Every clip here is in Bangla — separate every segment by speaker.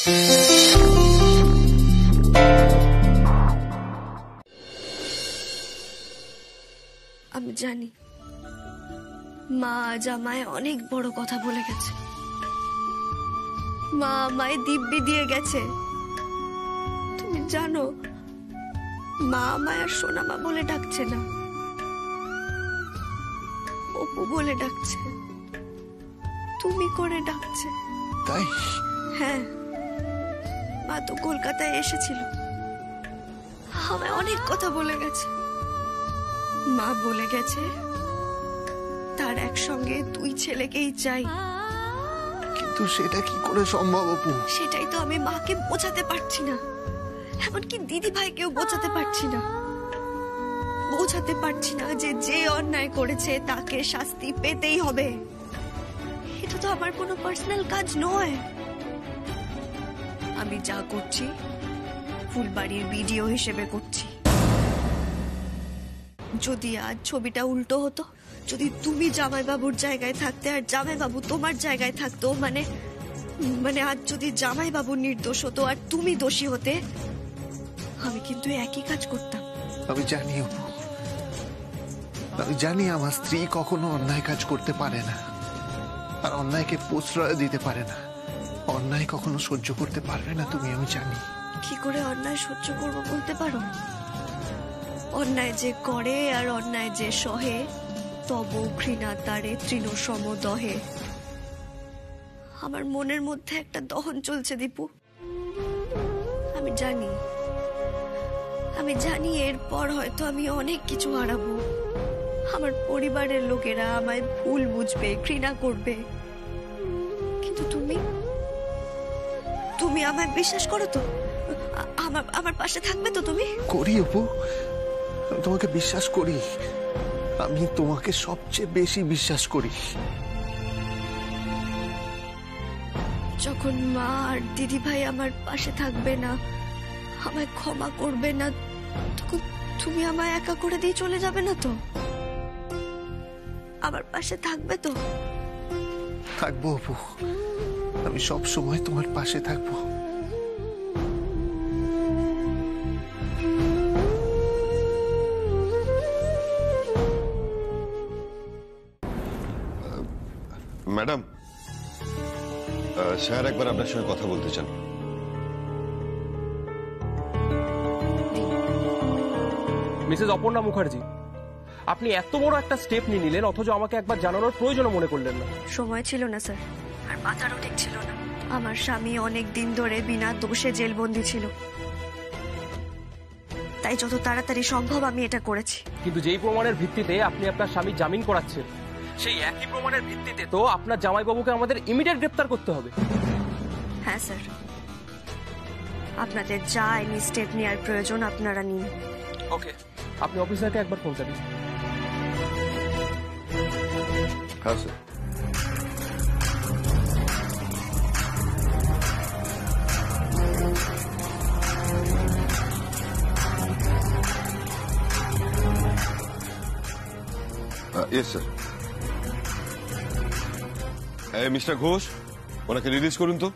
Speaker 1: আমি জানি মা আজ আমায় অনেক বড় কথা বলে গেছে। মা আমায় দিব্যি দিয়ে গেছে। তুমি জানো মা আমায় আর সোনামা বলে ডাকছে না, অপু বলে ডাকছে, তুমি করে ডাকছে।
Speaker 2: তাই?
Speaker 1: হ্যাঁ, মা তো কলকাতায় এসেছিল, আমায় অনেক কথা বলে গেছে। মা বলে গেছে তার একসঙ্গে 2 ছেলেকেই চাই।
Speaker 2: কিন্তু সেটা কি করে সম্ভব অপু?
Speaker 1: সেটাই তো আমি মাকে বোঝাতে পারছি না, এমনকি দিদি ভাইকেও বোঝাতে পারছি না। বোঝাতে পারছি না যে যে অন্যায় করেছে তাকে শাস্তি পেতেই হবে। এটা তো আমার কোনো পার্সোনাল কাজ নয়। আমি যা করছি ফুলবাড়ির ভিডিও হিসেবে করছি। যদি আজ ছবিটা উল্টো হতো, যদি তুমি জামাইবাবুর জায়গায় থাকতে আর জামাইবাবু তোমার জায়গায় থাকতো, মানে আজ যদি জামাইবাবু নির্দোষ হতো আর তুমি দোষী হতে, আমি কিন্তু একই কাজ করতাম।
Speaker 2: আমি জানি অপু, আমি জানি আমার স্ত্রী কখনো অন্যায় কাজ করতে পারে না, আর অন্যায়কে প্রশ্রয় দিতে পারে না। অন্যায় কখনো সহ্য করতে পারবে না তুমি, আমি জানি।
Speaker 1: কি করে অন্যায় সহ্য করবো বলতে পারো? অন্যায় যে করে আর অন্যায় যে সহে, তব ঘৃণা তারে তৃণ সম দহে। আমার মনের মধ্যে একটা দহন চলছে দীপু। আমি জানি এরপর হয়তো আমি অনেক কিছু হারাবো। আমার পরিবারের লোকেরা আমায় ভুল বুঝবে, ঘৃণা করবে, কিন্তু তুমি আমায় বিশ্বাস করো তো? আমার পাশে থাকবে তো তুমি?
Speaker 2: করি অপু, আমি তোমাকে বিশ্বাস করি। আমি তোমাকে সবচেয়ে বেশি বিশ্বাস করি।
Speaker 1: যখন মা আর দিদি ভাই আমার পাশে থাকবে না, আমায় ক্ষমা করবে না, তখন তুমি আমায় একা করে দিয়ে চলে যাবে না তো? আমার পাশে থাকবে তো?
Speaker 2: থাকবো অপু, আমি সব সময় তোমার পাশে থাকবো।
Speaker 3: ম্যাডাম, স্যার একবার আপনার সঙ্গে কথা বলতে চান।
Speaker 4: মিসেস অপর্ণা মুখার্জি, আপনি এত বড় একটা স্টেপ নিয়ে নিলেন অথচ আমাকে একবার জানানোর প্রয়োজন মনে করলেন না।
Speaker 1: সময় ছিল না স্যার, আর মাথারও ঠিক ছিল না। আমার স্বামী অনেক দিন ধরে বিনা দোষে জেলবন্দি ছিল, তাই যত তাড়াতাড়ি সম্ভব আমি এটা করেছি।
Speaker 4: কিন্তু যেই প্রমাণের ভিত্তিতে আপনি আপনার স্বামী জামিন করাচ্ছেন, সেই একই প্রমাণের ভিত্তিতে তো আপনার জামাইবাবুকে আমাদের ইমিডিয়েট গ্রেফতার করতে হবে।
Speaker 1: হ্যাঁ স্যার, আপনাদের যা আইনি স্টেপ নেওয়ার প্রয়োজন আপনারা নিন।
Speaker 4: ওকে, আপনি অফিসারকে একবার ফোনটা দিন।
Speaker 3: হ্যাঁ sir. Yes sir. Mister Ghosh, ওনাকে রিলিজ করুন তো।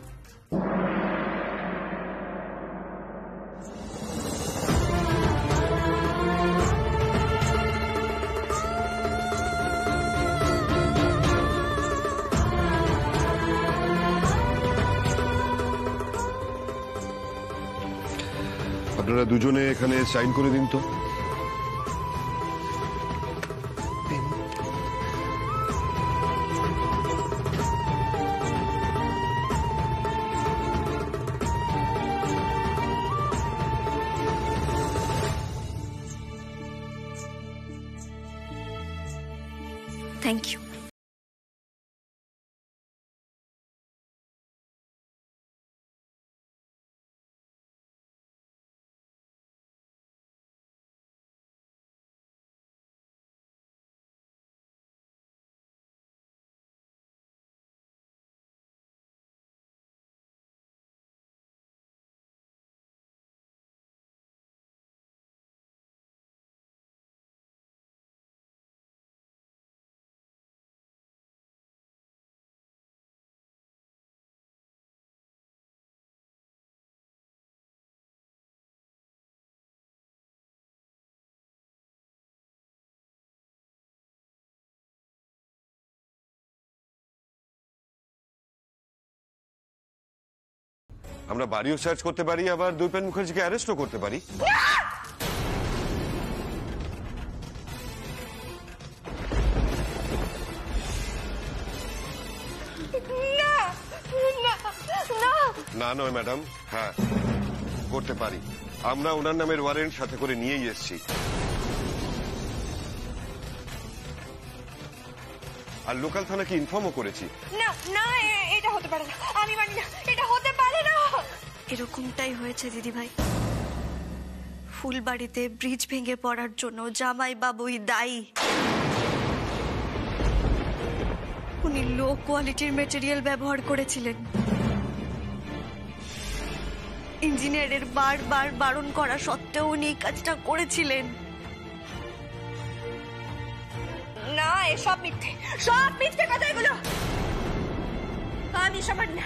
Speaker 3: আপনারা দুজনে এখানে সাইন করে দিন তো।
Speaker 1: Thank you.
Speaker 3: আমরা বাড়িও সার্চ করতে পারি, আবার দৈপায়ন মুখার্জিকে অ্যারেস্টও করতে পারি। না নয় ম্যাডাম, হ্যাঁ করতে পারি। আমরা ওনার নামের ওয়ারেন্ট সাথে করে নিয়েই এসেছি। আর লোকাল থানাকে ইনফর্মও করেছি।
Speaker 1: না না, এটা হতে পারে না, আমি মানি না, এটা হতে পারে না। এরকমটাই হয়েছে দিদি ভাই। ফুলবাড়িতে ব্রিজ ভেঙে পড়ার জন্য জামাই বাবুই দায়ী। উনি লো কোয়ালিটির মেটেরিয়াল ব্যবহার করেছিলেন। ইঞ্জিনিয়ারের বারবার বারণ করা সত্ত্বেও উনি এই কাজটা করেছিলেন। না, এসব মিথ্যে, সব মিথ্যে কথা এগুলো। আমি সমান না।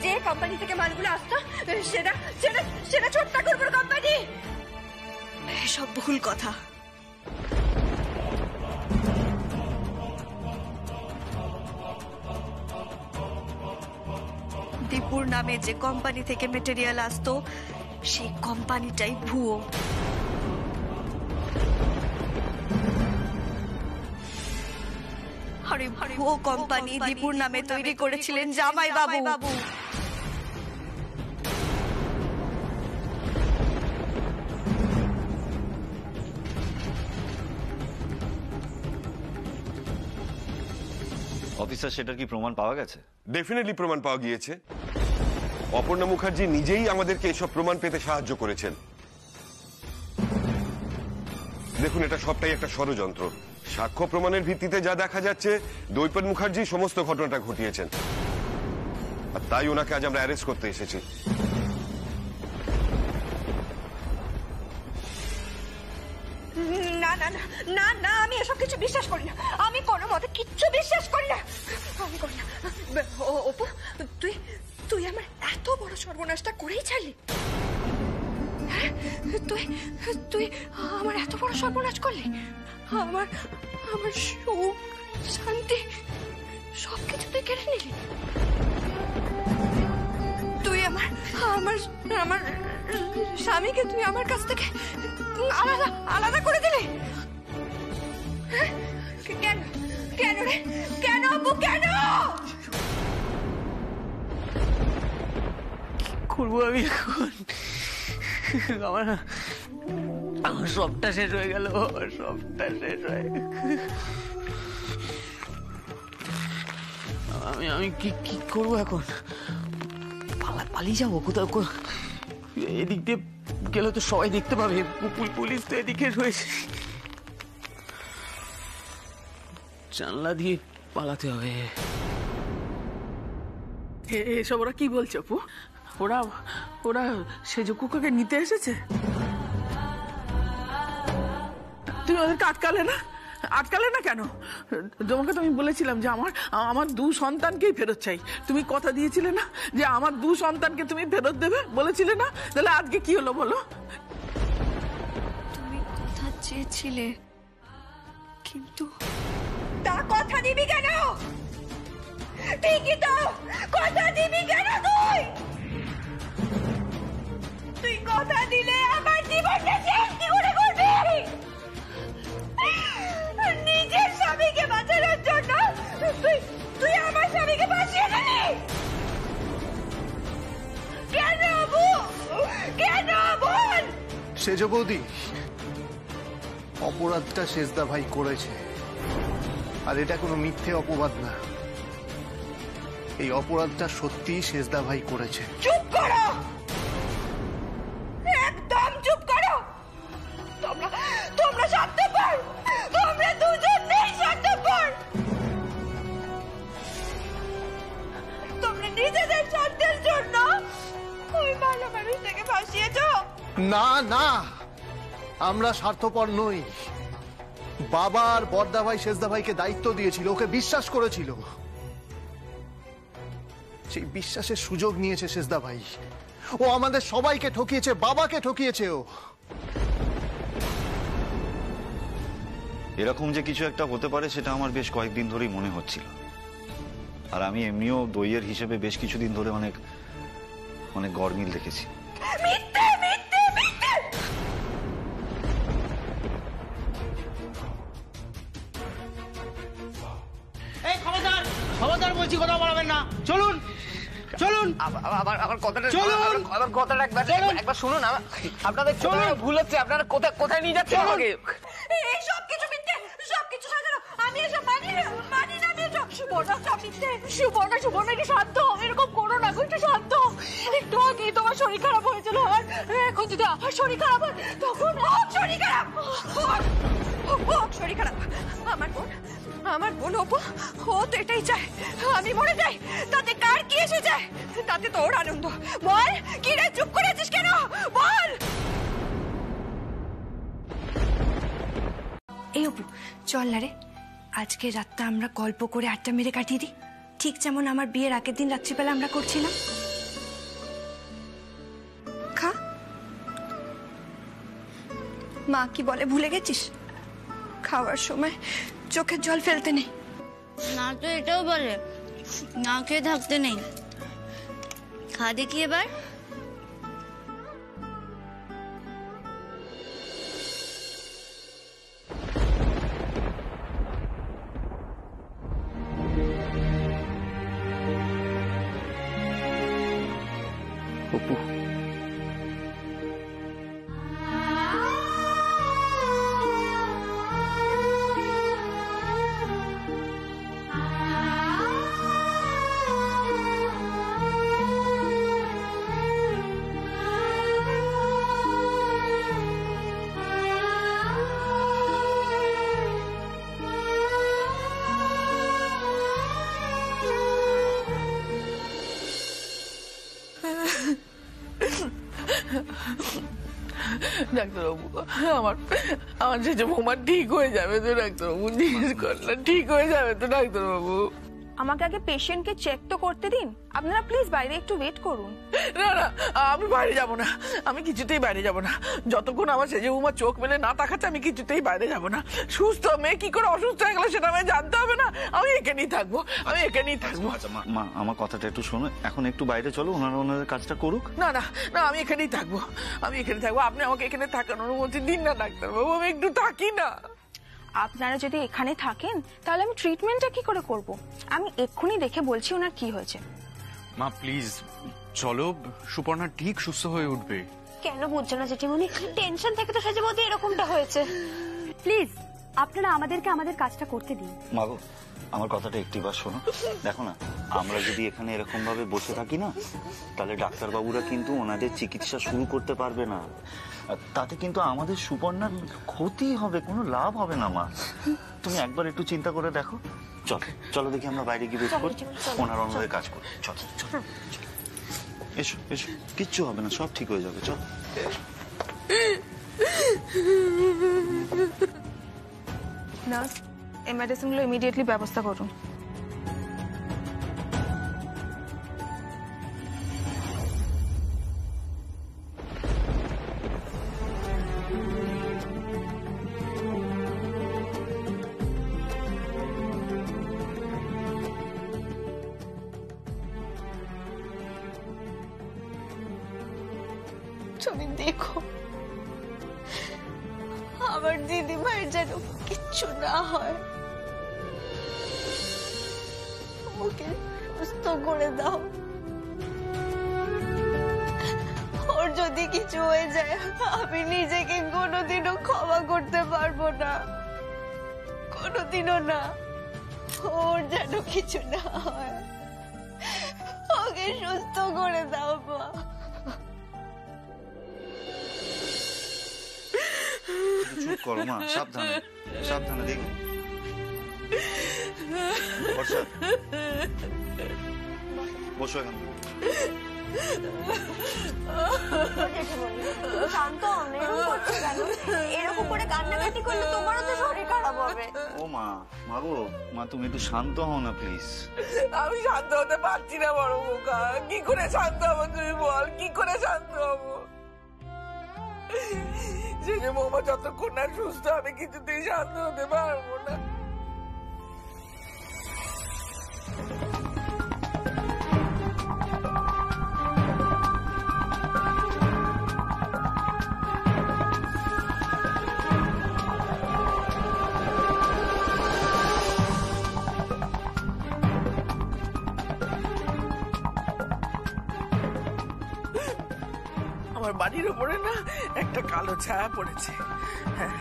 Speaker 1: যে কোম্পানি থেকে মালগুলো আসতো সেটা সেটা সেটা ছোট্ট করবো কোম্পানি। এসব ভুল কথা। দীপুর নামে যে কোম্পানি থেকে মেটেরিয়াল আসতো সেই কোম্পানিটাই ভুয়ো। আরে ভুয়ো কোম্পানি দীপুর নামে তৈরি করেছিলেন জামাই বাবু।
Speaker 5: অফিসার, সেটার কি প্রমাণ পাওয়া গেছে?
Speaker 3: ডেফিনেটলি প্রমাণ পাওয়া গিয়েছে। অপর্ণা মুখার্জি নিজেই আমাদেরকে এসব প্রমাণ পেতে সাহায্য করেছেন। দেখুন, এটা সবটাই একটা ষড়যন্ত্র। সাক্ষ্য প্রমাণের ভিত্তিতে যা দেখা যাচ্ছে, দৈপায়ন মুখার্জি সমস্ত ঘটনাটা ঘটিয়েছেন, আর তাই ওনাকে আজ আমরা অ্যারেস্ট করতে এসেছি।
Speaker 1: না না না না না, আমি এসব কিছু বিশ্বাস করি না। আমি কোনো মতে কিচ্ছু বিশ্বাস করি না। আমি করি না। অপু, তুই তুই আমার এত বড় সর্বনাশটা করেই ছাড়লি। তুই তুই আমার এত বড় সর্বনাশ করলি। আমার আমার সুখ, শান্তি সবকিছু তুই কেড়ে নিলি। তুই আমার আমার আমার স্বামীকে তুই আমার কাছ থেকে আলাদা আলাদা করে দিলি। কেন কেন রে, কেন অপু, কেন?
Speaker 6: করবো আমি এখন? আমার আমার সবটা শেষ হয়ে গেল, সবটা শেষ হয়ে। আমি আমি কি কি করবো এখন? পালিয়ে যাবো কোথাও? এদিক দিয়ে গেলে তো সবাই দেখতে পাবে, পুলিশ তো এদিকে রয়েছে। জানলা দিয়ে পালাতে হবে।
Speaker 7: এসব ওরা কি বলছে অপু? ওরা ওরা সেজো কুকাকে নিতে এসেছে? তুমি ওদেরকে আটকালে না? আটকালে না কেন? তোমাকে তো আমি বলেছিলাম যে আমার 2 সন্তানকেই ফেরত চাই। তুমি কথা দিয়েছিলে না যে আমার 2 সন্তানকে তুমি ফেরত দেবে, বলেছিলে না? তাহলে আজকে কি হলো বলো?
Speaker 1: তুমি কথা চেয়েছিলে, কিন্তু তা কথা দিবি কেন? ঠিকই তো, কথা দিবি কেন? তুই কথা দিলে আমার জীবনটা শেষ কি করে করবি? নিজের স্বামীকে বাঁচানোর জন্য তুই আমার স্বামীকে বাঁচিয়ে দিলি। কেন বাবু, কেন বল?
Speaker 2: সেজ বৌদি, অপরাধটা সেজদা ভাই করেছে, আর এটা কোনো মিথ্যে অপবাদ না। এই অপরাধটা সত্যি সেজদা ভাই করেছে।
Speaker 1: চুপ করো, একদম চুপ করো। তোমরা স্বার্থপর, তোমরা দুজনেই স্বার্থপর। তোমরা নিজেদের স্বার্থের জন্য ওই ভালো মানুষটাকে ফাঁসিয়েছো।
Speaker 2: না না, আমরা স্বার্থপর নই। বাবা আর বড়দা ভাই সেজদা ভাইকে দায়িত্ব দিয়েছিল, ওকে বিশ্বাস করেছিল। সেই বিশ্বাসের সুযোগ নিয়েছে সেজদা ভাই। ও আমাদের সবাইকে ঠকিয়েছে, বাবাকে ঠকিয়েছে। ও
Speaker 5: এরকম যে কিছু একটা হতে পারে সেটা আমার বেশ কয়েকদিন ধরেই মনে হচ্ছিল। আর আমি এমনিও দইয়ের হিসেবে বেশ কিছুদিন ধরে অনেক অনেক গরমিল দেখেছি।
Speaker 1: মিথ্যে মিথ্যে মিথ্যে।
Speaker 6: এই খবরদার, খবরদার বলছি, কথা বলবেন না। চলুন চলুন, আবার কথাটা চলুন, আবার কথাটা একবার শুনুন। আপনাদের চলুন, ভুল হচ্ছে। আপনারা কোথায় নিয়ে যাচ্ছেন আমাকে?
Speaker 1: এই সবকিছু মিথ্যে, সবকিছু সাজানো। আমি এসব মানি না, মানি না আমি এসব। সুবর্ণা সব মিথ্যে। সুবর্ণা একটু শান্ত হও, এরকম করো না, একটু শান্ত হও। একটু আগে তোমার শরীর খারাপ হয়েছিল, আর এখন যদি আমার শরীর খারাপ হয় তখন শরীর খারাপ, শরীর খারাপ। আমার বোন অপু, ও তো এটাই চায় আমি মরে যাই। তাতে কার কি এসে যায়? তাতে তোর আনন্দ। বল, কি রে চুপ করে আছিস কেন? বল। এই অপু, চল না রে, আজকে রাতটা আমরা গল্প করে আড্ডা মেরে কাটিয়ে দিই, ঠিক যেমন আমার বিয়ের আগের দিন রাত্রিবেলা আমরা করছিলাম। খা। মা কি বলে ভুলে গেছিস? খাওয়ার সময় চোখের জল ফেলতে নেই।
Speaker 8: না তো এটাও বলে না খেয়ে থাকতে নেই। খা দেখি এবার।
Speaker 2: অপু,
Speaker 7: ডাক্তারবাবু, আমার যে বৌমা ঠিক হয়ে যাবে তো ডাক্তারবাবু? জিজ্ঞেস করলাম, ঠিক হয়ে যাবে তো ডাক্তারবাবু?
Speaker 9: আমাকে আগে পেশেন্টকে চেক তো করতে দিন। আপনারা প্লিজ বাইরে একটু ওয়েট করুন।
Speaker 7: না না, আমি বাইরে যাব না, আমি কিছুতেই বাইরে যাব না। যতক্ষণ আমার সেজে বৌমা চোখ মেলে না তাকাচ্ছে আমি কিছুতেই বাইরে যাব না। সুস্থ মেয়ে কি করে অসুস্থ হয়ে গেল সেটা আমায় জানতে হবে না? আমি এখানেই থাকবো, আমি এখানেই থাকবো।
Speaker 5: আচ্ছা মা, আমার কথাটা একটু শোনো। এখন একটু বাইরে চলো, ওনাদের কাজটা করুক।
Speaker 7: না না না, আমি এখানেই থাকবো, আমি এখানে থাকবো। আপনি আমাকে এখানে থাকার অনুমতি দিন না ডাক্তারবাবু, আমি একটু থাকি না।
Speaker 9: আপনারা যদি এখানে থাকেন তাহলে আমি ট্রিটমেন্টটা কি করে করব? আমি এক্ষুনি দেখে বলছি ওনার কি হয়েছে।
Speaker 10: মা প্লিজ চলো, সুপর্ণা ঠিক সুস্থ হয়ে উঠবে।
Speaker 9: কেন বুঝছো না জেঠিমণি? টেনশন থেকে তো সেজে বলতে এরকমটা হয়েছে। প্লিজ আপনারা আমাদেরকে আমাদের কাজটা করতে দিন।
Speaker 5: মাগো, আমার কথাটা একটিবার শোনো। দেখো না, আমরা যদি এখানে এরকম ভাবে বসে থাকি না, তাহলে ডাক্তারবাবুরা কিন্তু ওনাদের চিকিৎসা শুরু করতে পারবে না। তাতে কিন্তু আমাদের সুপর্ণার ক্ষতি হবে, কোনো লাভ হবে না। মা, তুমি একবার একটু চিন্তা করে দেখো। চলো চলো দেখি আমরা বাইরে গিয়ে বেশ করি, ওনার অন্যদের কাজ করি। চলো চলো, এসো এসো, কিচ্ছু হবে না, সব ঠিক হয়ে যাবে। চলো।
Speaker 9: নার্স, এই মেডিসিনগুলো ইমিডিয়েটলি ব্যবস্থা করুন।
Speaker 1: তুমি দেখো আমার দিদিমায়ের যেন কিচ্ছু না হয়, ওকে সুস্থ করে দাও। ওর যদি কিছু হয়ে যায় আমি নিজেকে কোনোদিনও ক্ষমা করতে পারবো না, কোনোদিনও না। ওর যেন কিছু না হয়, ওকে সুস্থ করে দাও মা।
Speaker 5: চুপ করো মা, সাবধানে সাবধানে। দেখো বর্ষা, বসো এখানে।
Speaker 1: শান্ত হন, এরকম করছো কেন? এরকম করে কান্নাকাটি করলে তোমারও তো শরীর খারাপ হবে।
Speaker 5: ও মা, মাগো, মা তুমি একটু শান্ত হও না প্লিজ।
Speaker 7: আমি শান্ত হতে পারছি না বড় বোকা। কি করে শান্ত হবো তুই বল, কি করে শান্ত হবো? যে বৌমা যতক্ষণ না সুস্থ আমি কিছুতেই শান্ত হতে পারবো না। আমার বাড়ির উপরে না একটা কালো ছায়া পড়েছে। হ্যাঁ,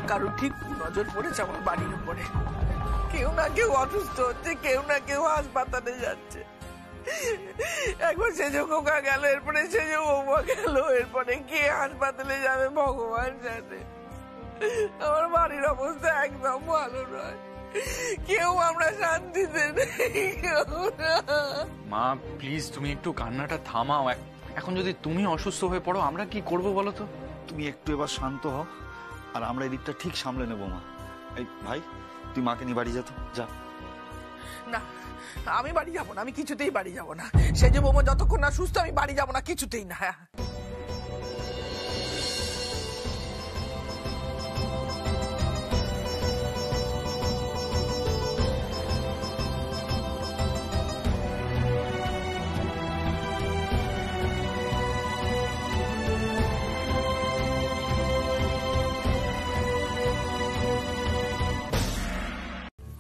Speaker 7: কারুর ঠিক নজর পড়েছে আমার বাড়ির উপরে। কেউ না কেউ অসুস্থ হচ্ছে, কেউ না কেউ হাসপাতালে যাচ্ছে। একবার সেজ খোকা গেল, এরপরে সেজ বৌমা গেল, এরপরে কে হাসপাতালে যাবে ভগবান জানে। আমার বাড়ির অবস্থা একদম ভালো নয়, কেউ আমরা শান্তিতে নেই।
Speaker 10: মা প্লিজ তুমি একটু কান্নাটা থামাও। এখন যদি তুমি অসুস্থ হয়ে পড়ো আমরা কি করব বলো তো?
Speaker 5: তুমি একটু এবার শান্ত হও, আর আমরা এদিকটা ঠিক সামলে নেবো মা। এই ভাই, তুই মাকে নিয়ে বাড়ি যা তো, যা।
Speaker 7: না, আমি বাড়ি যাবো না, আমি কিছুতেই বাড়ি যাবো না। সেজ বৌমা যতক্ষণ না সুস্থ আমি বাড়ি যাবো না, কিছুতেই না। হ্যাঁ,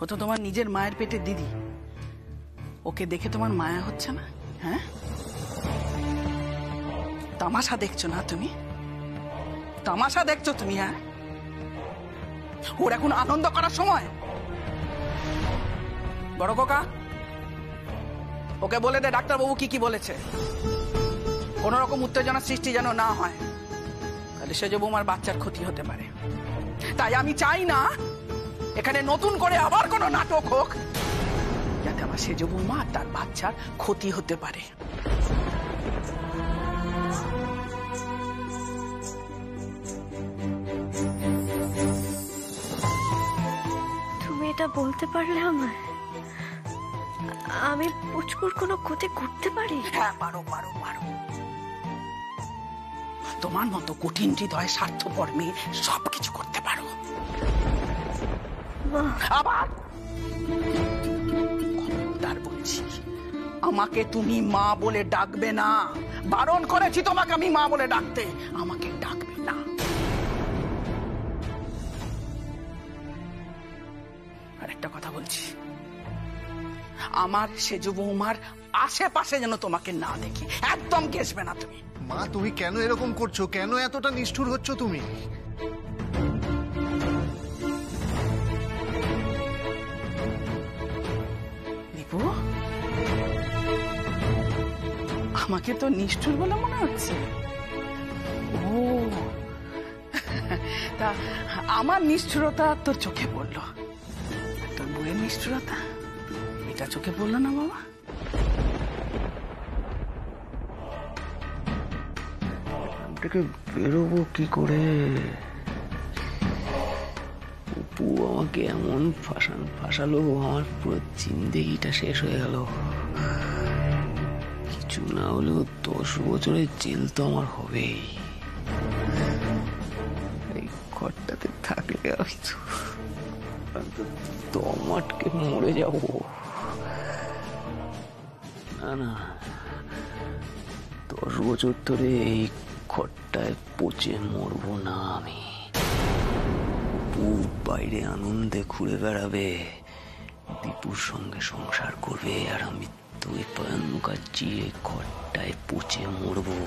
Speaker 7: ও তো তোমার নিজের মায়ের পেটে দিদি, ওকে দেখে তোমার মায়া হচ্ছে না? হ্যাঁ, তামাশা দেখছো না তুমি? তামাশা দেখছো তুমি? হ্যাঁ, ওর এখন আনন্দ করার সময়? বড় কোকা, ওকে বলে দে ডাক্তারবাবু কি কি বলেছে, কোন রকম উত্তেজনা সৃষ্টি যেন না হয়, তাহলে সেজ বৌমার বাচ্চার ক্ষতি হতে পারে। তাই আমি চাই না এখানে নতুন করে আবার কোনো নাটক হোক, যাতে আমার সেজ বৌমা আর তার বাচ্চার ক্ষতি হতে পারে।
Speaker 1: তুমি এটা বলতে পারলে আমায়, আমি পুচকুর কোনো ক্ষতি করতে পারি?
Speaker 7: হ্যাঁ, পারো পারো পারো। তোমার মতো কঠিন হৃদয় স্বার্থপর মেয়ে সবকিছু করতে পারো। আবার খবরদার বলছি, আমাকে তুমি মা বলে ডাকবে না। বারণ করেছি তোমাকে আমি মা বলে ডাকতে, আমাকে ডাকবে না। আর একটা কথা বলছি, আমার সেজ বৌমার আশেপাশে যেন তোমাকে না দেখি, একদম ঘেসবে না তুমি।
Speaker 2: মা তুমি কেন এরকম করছো? কেন এতটা নিষ্ঠুর হচ্ছ তুমি?
Speaker 7: দীপু, আমাকে তো নিষ্ঠুর বলে মনে হচ্ছে। ও, তা আমার নিষ্ঠুরতা তোর চোখে পড়লো, তোর বউয়ের নিষ্ঠুরতা এটা চোখে পড়লো না বাবা?
Speaker 6: বেরোবো কি করে? অপু আমাকে এমন ফাঁসালো, আমার পুরো জিন্দেগিটা শেষ হয়ে গেল। কিছু না হলেও 10 বছরের জেল তো আমার হবেই। এই ঘরটাতে থাকলে আমি তো দম আটকে মরে যাব। না না, 10 বছর ধরে এই ঘরটায় পচে মরবো না আমি। বাইরে আনন্দে ঘুরে বেড়াবে, দীপুর সঙ্গে সংসার করবে, আর আমি তুই পায়ন মুখার্জি ঘরটায় পচে মরবো।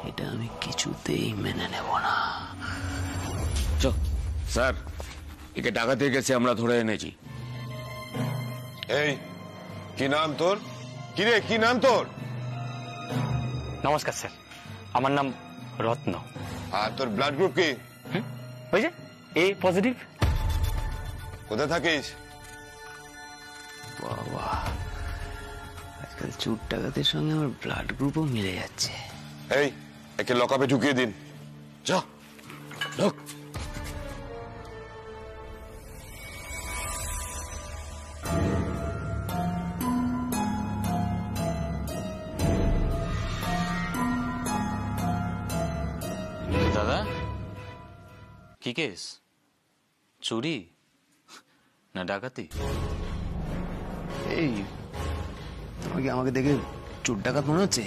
Speaker 6: এটা আমি কিছুতেই মেনে নেব না।
Speaker 11: স্যার, একে ডাকাতে গেছে, আমরা ধরে এনেছি।
Speaker 3: এই কি নাম তোর? কিরে কি নাম তোর?
Speaker 12: নমস্কার স্যার, আমার নাম রত্ন।
Speaker 3: আর তোর ব্লাড গ্রুপ কি?
Speaker 12: ওই যে এ পজিটিভ।
Speaker 3: কোথায় থাকিস?
Speaker 6: বাবা, আজকাল চোর ডাকাতের সঙ্গে আমার ব্লাড গ্রুপও মিলে যাচ্ছে।
Speaker 3: এই একে লকআপে ঢুকিয়ে দিন। যা ঢোক।
Speaker 12: দাদা, কি কেস? চুরি না ডাকাতি?
Speaker 6: এই তোমাকে আমাকে দেখে চোর ডাকাত মনে হচ্ছে?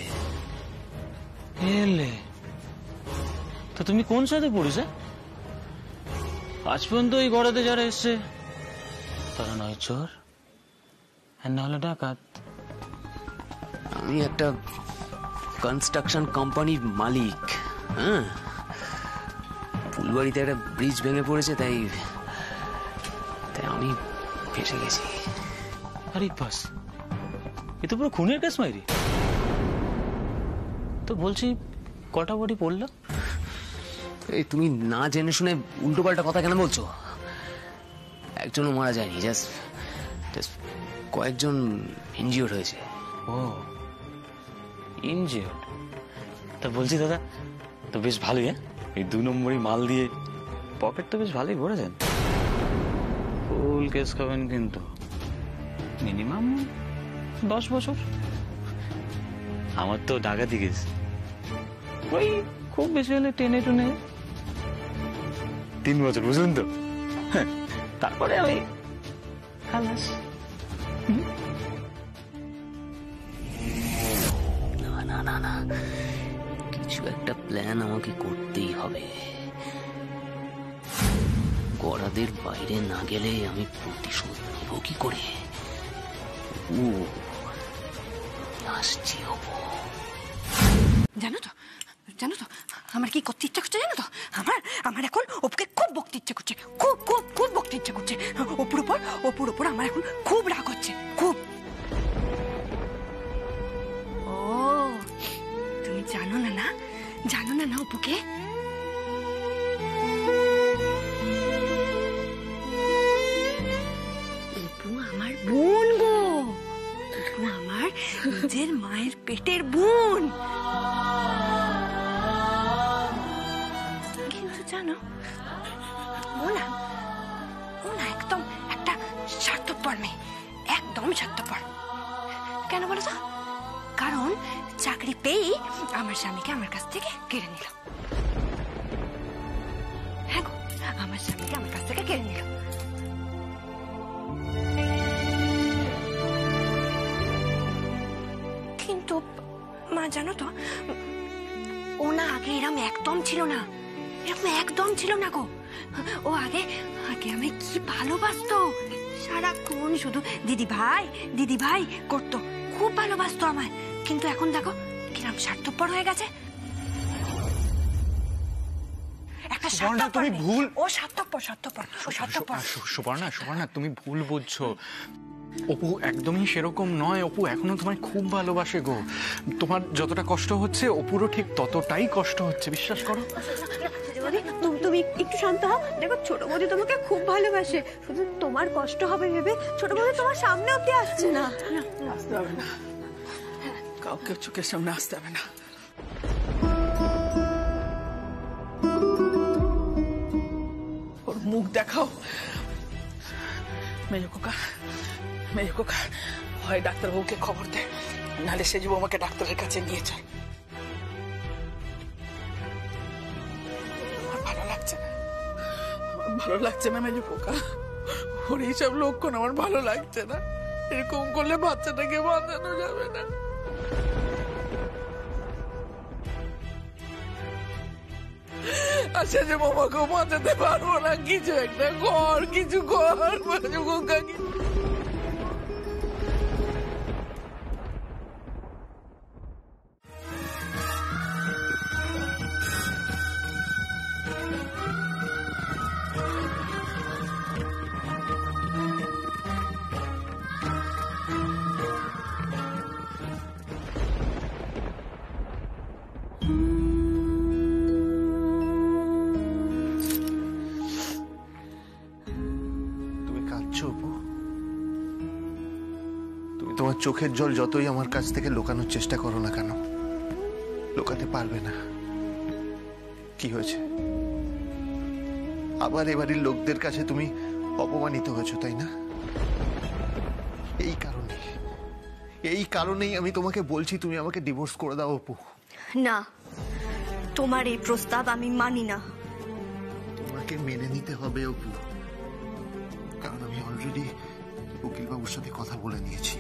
Speaker 12: এলে তো তুমি কোন সাথে পড়িস? আজ পর্যন্ত এই ঘরেতে যারা এসছে তারা নয় চোর আর না হলে ডাকাত।
Speaker 6: আমি একটা
Speaker 13: কনস্ট্রাকশন কোম্পানির মালিক। হ্যাঁ, ফুলবাড়িতে একটা ব্রিজ ভেঙে পড়েছে, তাই তাই আমি ফেসে গেছি।
Speaker 12: আরে বাস, এ তো পুরো খুনের কেস মাইরি। তো বলছি কটা বডি পড়লো?
Speaker 13: এই তুমি না জেনে শুনে উল্টো পাল্টা কথা কেন বলছো? একজনও মারা যায়নি, জাস্ট কয়েকজন ইনজিওর্ড হয়েছে।
Speaker 12: ও, ইনজিওর্ড। তা বলছি দাদা, তো বেশ ভালোই। হ্যাঁ, এই 2 নম্বরই মাল দিয়ে পকেট তো বেশ ভালোই ভরেছেন। ফুল কেস খাবেন কিন্তু, মিনিমাম 10 বছর। আমার তো ডাকাতি কেস, ওই খুব বেশি হলে টেনে 3 বছর, বুঝলেন তো? হ্যাঁ, তারপরে আমি খালাস।
Speaker 13: না না না না, কিছু একটা প্ল্যান আমাকে করতেই হবে। গড়াদের বাইরে না গেলে আমি প্রতিশোধ নেব কি করে? আসছি হব।
Speaker 1: জানো তো আমার কি করতে ইচ্ছা করছে জানো তো? আমার এখন অপুকে খুব বকতে ইচ্ছা করছে, খুব খুব খুব বকতে ইচ্ছা করছে। অপুর উপর আমার এখন খুব রাগ হচ্ছে, খুব। ও, তুমি জানো না অপুকে? অপু আমার বোন গো, অপু আমার নিজের মায়ের পেটের বোন। কিন্তু জানো, ও না একদম একটা স্বার্থপর মেয়ে, একদম স্বার্থপর। কেন বলো তো? কারণ চাকরি পেয়েই আমার স্বামীকে আমার কাছ থেকে কেড়ে নিল। হ্যাঁ গো, আমার স্বামীকে আমার কাছ থেকে কেড়ে নিল। কিন্তু মা জানো তো, ও না আগে এরকম একদম ছিল না গো। ও আগে আমি কি ভালোবাসতো, সারাক্ষণ শুধু দিদি ভাই করতো, খুব ভালোবাসতো আমায়। কিন্তু এখন দেখো কিরম স্বার্থপর হয়ে গেছে।
Speaker 10: তুমি ভুল।
Speaker 1: ও স্বার্থপর।
Speaker 10: সুবর্ণা, তুমি ভুল বুঝছো। অপু একদমই সেরকম নয়। অপু এখনো তোমায় খুব ভালোবাসে গো। তোমার যতটা কষ্ট হচ্ছে অপুরও ঠিক ততটাই কষ্ট হচ্ছে, বিশ্বাস করো।
Speaker 9: তুমি একটু শান্ত হও। দেখো, ছোট বৌদি তোমাকে খুব ভালোবাসে, শুধু তোমার কষ্ট হবে ভেবে ছোট বৌদি তোমার সামনে অব্দি আসছে না।
Speaker 7: আসতে হবে না, কাউকে চোখের সামনে আসতে হবে না। ওর মুখ দেখাও। মেজো খোকা, হয় ডাক্তারবাবুকে খবর দে, নাহলে সেজু আমাকে ডাক্তারের কাছে নিয়ে যায়। আমার ভালো লাগছে না মেজো খোকা, ওর এইসব লক্ষণ আমার ভালো লাগছে না। এরকম করলে বাচ্চাটাকে বাঁচানো যাবে না। আর সেজু মামাকেও বাঁচাতে পারবো না। কিছু একটা কর, কিছু কর মেজো খোকা।
Speaker 2: তোমার চোখের জল যতই আমার কাছ থেকে লুকানোর চেষ্টা করো না কেন, লুকাতে পারবে না। কি হয়েছে? আবার এবারের লোকদের কাছে তুমি অপমানিত হয়েছো, তাই না? এই কারণেই আমি তোমাকে বলছি তুমি আমাকে ডিভোর্স করে দাও অপু।
Speaker 1: না, তোমার এই প্রস্তাব আমি মানি না।
Speaker 2: তোমাকে মেনে নিতে হবে অপু, কারণ আমি অলরেডি উকিল বাবুর সাথে কথা বলে নিয়েছি।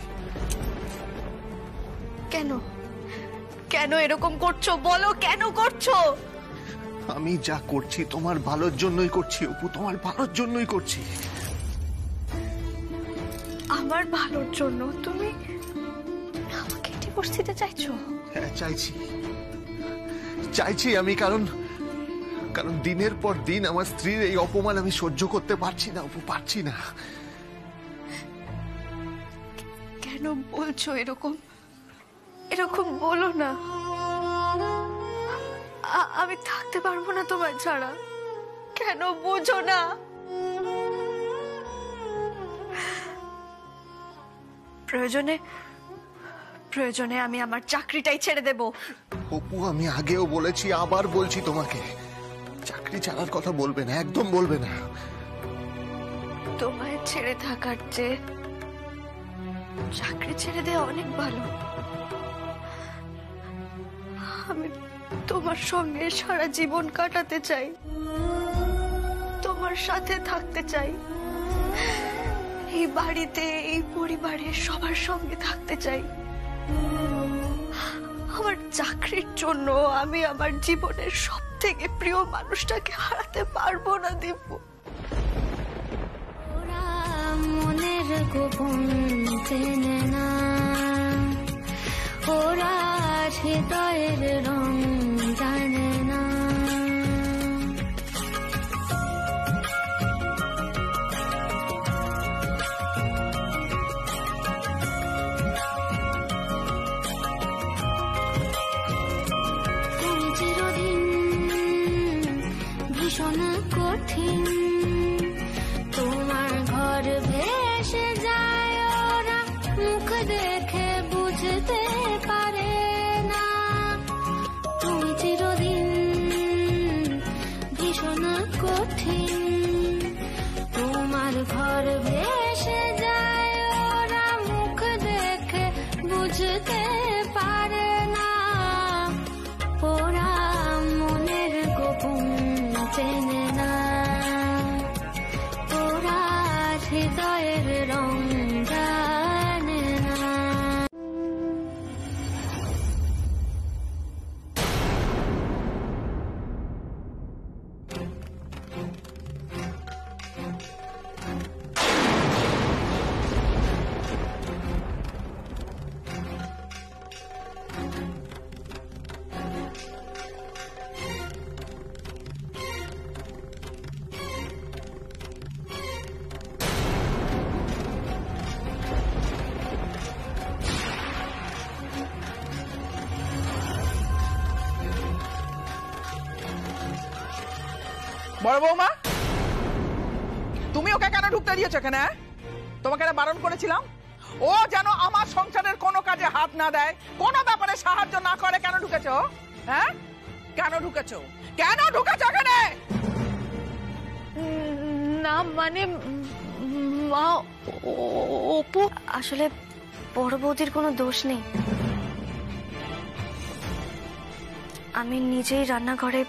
Speaker 1: কেন এরকম করছো বলো, কেন করছো?
Speaker 2: আমি যা করছি তোমার ভালোর জন্যই করছি অপু, তোমার ভালোর জন্যই করছি।
Speaker 1: আমার ভালোর জন্য তুমি আমাকে ডিভোর্স দিতে চাইছো?
Speaker 2: হ্যাঁ চাইছি আমি, কারণ দিনের পর দিন আমার স্ত্রীর এই অপমান আমি সহ্য করতে পারছি না অপু, পারছি না।
Speaker 1: কেন বলছো এরকম? এরকম বলো না। আমি থাকতে পারবো না তোমার ছাড়া। কেন বোঝো না? প্রয়োজনে আমি আমার চাকরিটাই ছেড়ে দেব।
Speaker 2: অপু, আমি আগেও বলেছি, আবার বলছি তোমাকে, চাকরি ছাড়ার কথা বলবে না, একদম বলবে না।
Speaker 1: তোমায় ছেড়ে থাকার চেয়ে চাকরি ছেড়ে দেওয়া অনেক ভালো। আমি তোমার সঙ্গে সারা জীবন কাটাতে চাই, তোমার সাথে থাকতে চাই, এই বাড়িতে এই পরিবারে সবার সঙ্গে থাকতে চাই। আমার চাকরির জন্য আমি আমার জীবনের সব থেকে প্রিয় মানুষটাকে হারাতে পারবো না দিব্যু।
Speaker 8: মনের গোপন চেনে না, ওরা হৃদয়ের রং জানে না। তুমি চিরদিন ভীষণ কঠিন, তোমার ঘর ভেসে যায়, ওরা মুখ দেখে বুঝতে পারে না। তুমি চিরদিন ভীষণ কঠিন, তোমার ঘর ভেসে যায়, ওরা মুখ দেখে বুঝতে পারে না। ওরা মনের গোপন চেনে না, ওরা হৃদয়ের রং জানে না।
Speaker 7: বড় বৌমা, তুমি ওকে কেন ঢুকতে দিয়েছো এখানে? তোমাকে বারণ করেছিলাম ও যেন আমার সংসারের কোনো কাজে হাত না দেয়, কোনো ব্যাপারে সাহায্য না করে। কেন ঢুকেছো? হ্যাঁ, কেন ঢুকেছো? কেন ঢুকেছো এখানে?
Speaker 1: না মানে মা, অপু, আসলে বড় বৌদির কোনো দোষ নেই। আমি নিজেই রান্নাঘরে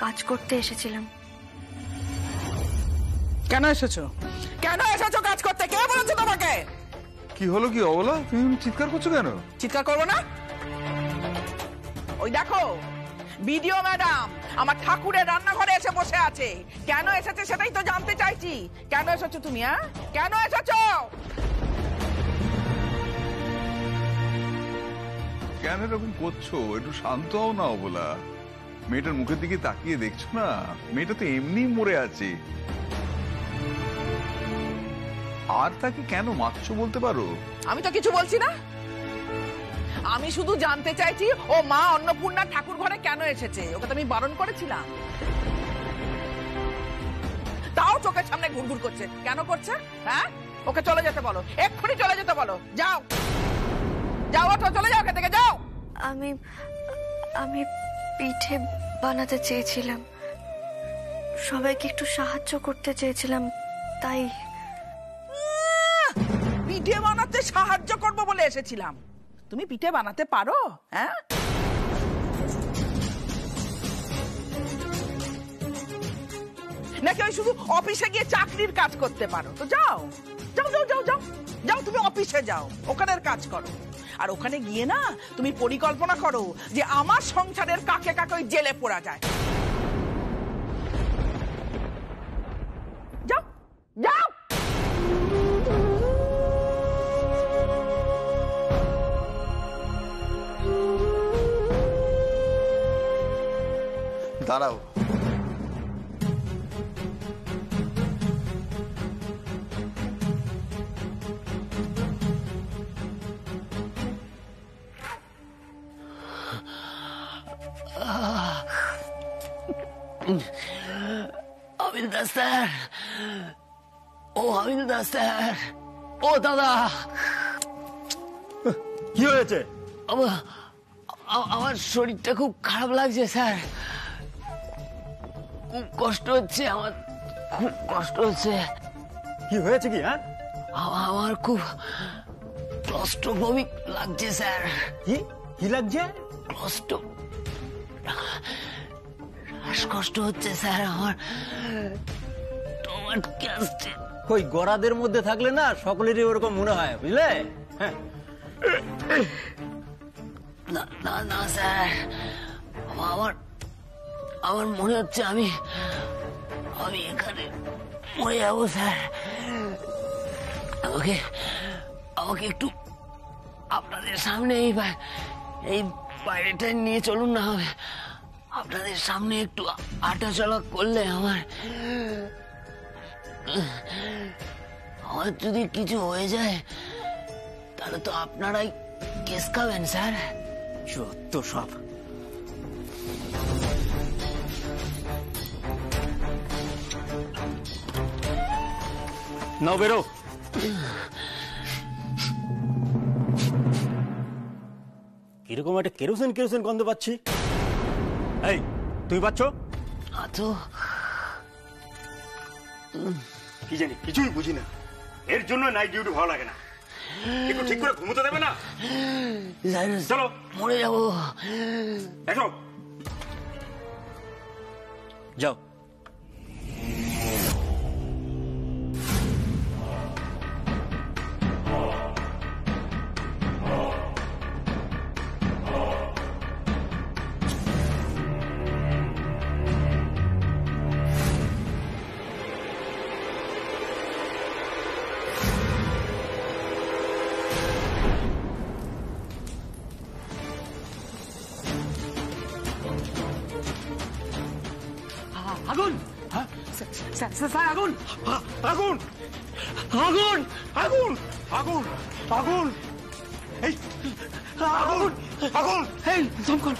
Speaker 1: কাজ করতে এসেছিলাম।
Speaker 7: কেন এসেছো? কেন এসেছো কাজ করতে? কে বলেছে তোমাকে?
Speaker 14: কি হলো, কি অবলা? তুমি চিৎকার করছো কেন?
Speaker 7: চিৎকার করবো না? ওই দেখো, বিডিও ম্যাডাম আমার ঠাকুরের রান্নাঘরে এসে বসে আছে। কেন এসেছে সেটাই তো জানতে চাইছি। কেন এসেছো তুমি? হ্যাঁ, কেন এসেছো?
Speaker 14: কেন এরকম করছো? একটু শান্ত হও না অবলা। মেয়েটার মুখের দিকে তাকিয়ে দেখছো না? মেয়েটা তো এমনি মরে আছে। আর তাকে কেন মারছো বলতে পারো?
Speaker 7: আমি তো কিছু বলছি না। আমি শুধু জানতে চাইছি ও মা অন্নপূর্ণা ঠাকুর ঘরে কেন এসেছে। ওকে তো আমি বারণ করেছিলাম, তাও চোখের সামনে ঘুরঘুর করছে। কেন করছে? হ্যাঁ, ওকে চলে যেতে বলো, এক্ষুনি চলে যেতে বলো। যাও যাও, ওঠো, চলে যাও এখান থেকে, যাও।
Speaker 1: আমি পিঠে বানাতে চেয়েছিলাম, সবাইকে একটু সাহায্য করতে চেয়েছিলাম, তাই।
Speaker 7: পিঠে বানাতে সাহায্য করবো বলে এসেছিলাম? তুমি পিঠে বানাতে পারো? হ্যাঁ, নাকি ওই শুধু অফিসে গিয়ে চাকরির কাজ করতে পারো? তো যাও যাও যাও যাও যাও যাও, তুমি অফিসে যাও, ওখানের কাজ করো। আর ওখানে গিয়ে না তুমি পরিকল্পনা করো যে আমার সংসারের কাকে কাকে ওই জেলে পোড়া যায়। যাও যাও।
Speaker 2: দাঁড়াও।
Speaker 13: হাবিলদার স্যার, ও হাবিলদার স্যার, ও দাদা,
Speaker 15: কি হয়েছে?
Speaker 13: আমার শরীরটা খুব খারাপ লাগছে স্যার, খুব কষ্ট হচ্ছে, আমার খুব কষ্ট হচ্ছে।
Speaker 15: কি হয়েছে কি? হ্যাঁ,
Speaker 13: আমার খুব ক্লস্ট্রোফোবিক লাগছে স্যার।
Speaker 15: কি লাগছে?
Speaker 13: শ্বাসকষ্ট হচ্ছে স্যার আমার। তোমার কাছে
Speaker 15: ওই গড়াদের মধ্যে থাকলে না সকলেরই ওরকম মনে হয়, বুঝলে? হ্যাঁ,
Speaker 13: না না না স্যার, আমার মনে হচ্ছে আমি এখানে মরে যাবো স্যার। আমাকে একটু আপনাদের সামনে এই বাইরেটা নিয়ে চলুন না। হবে আপনাদের সামনে একটু হাঁটা চলা করলে আমার যদি কিছু হয়ে যায় তাহলে তো আপনারাই কেস খাবেন স্যার।
Speaker 15: সত্য সব। নাও বেরো। কিরকম একটা কেরোসিন কেরোসিন গন্ধ পাচ্ছি। এই, তুমি পাচ্ছ? কি জানি, কিছুই বুঝি না। এর জন্য নাইট ডিউটি ভালো লাগে না। একটু ঠিক করে ঘুমোতে দেবে না? চলো,
Speaker 13: মরে যাবো।
Speaker 15: এসো, যাও।
Speaker 6: আগুন! স্যার, আগুন! আগুন! আগুন! আগুন! আগুন! আগুন! এই আগুন! আগুন! এই দমকল!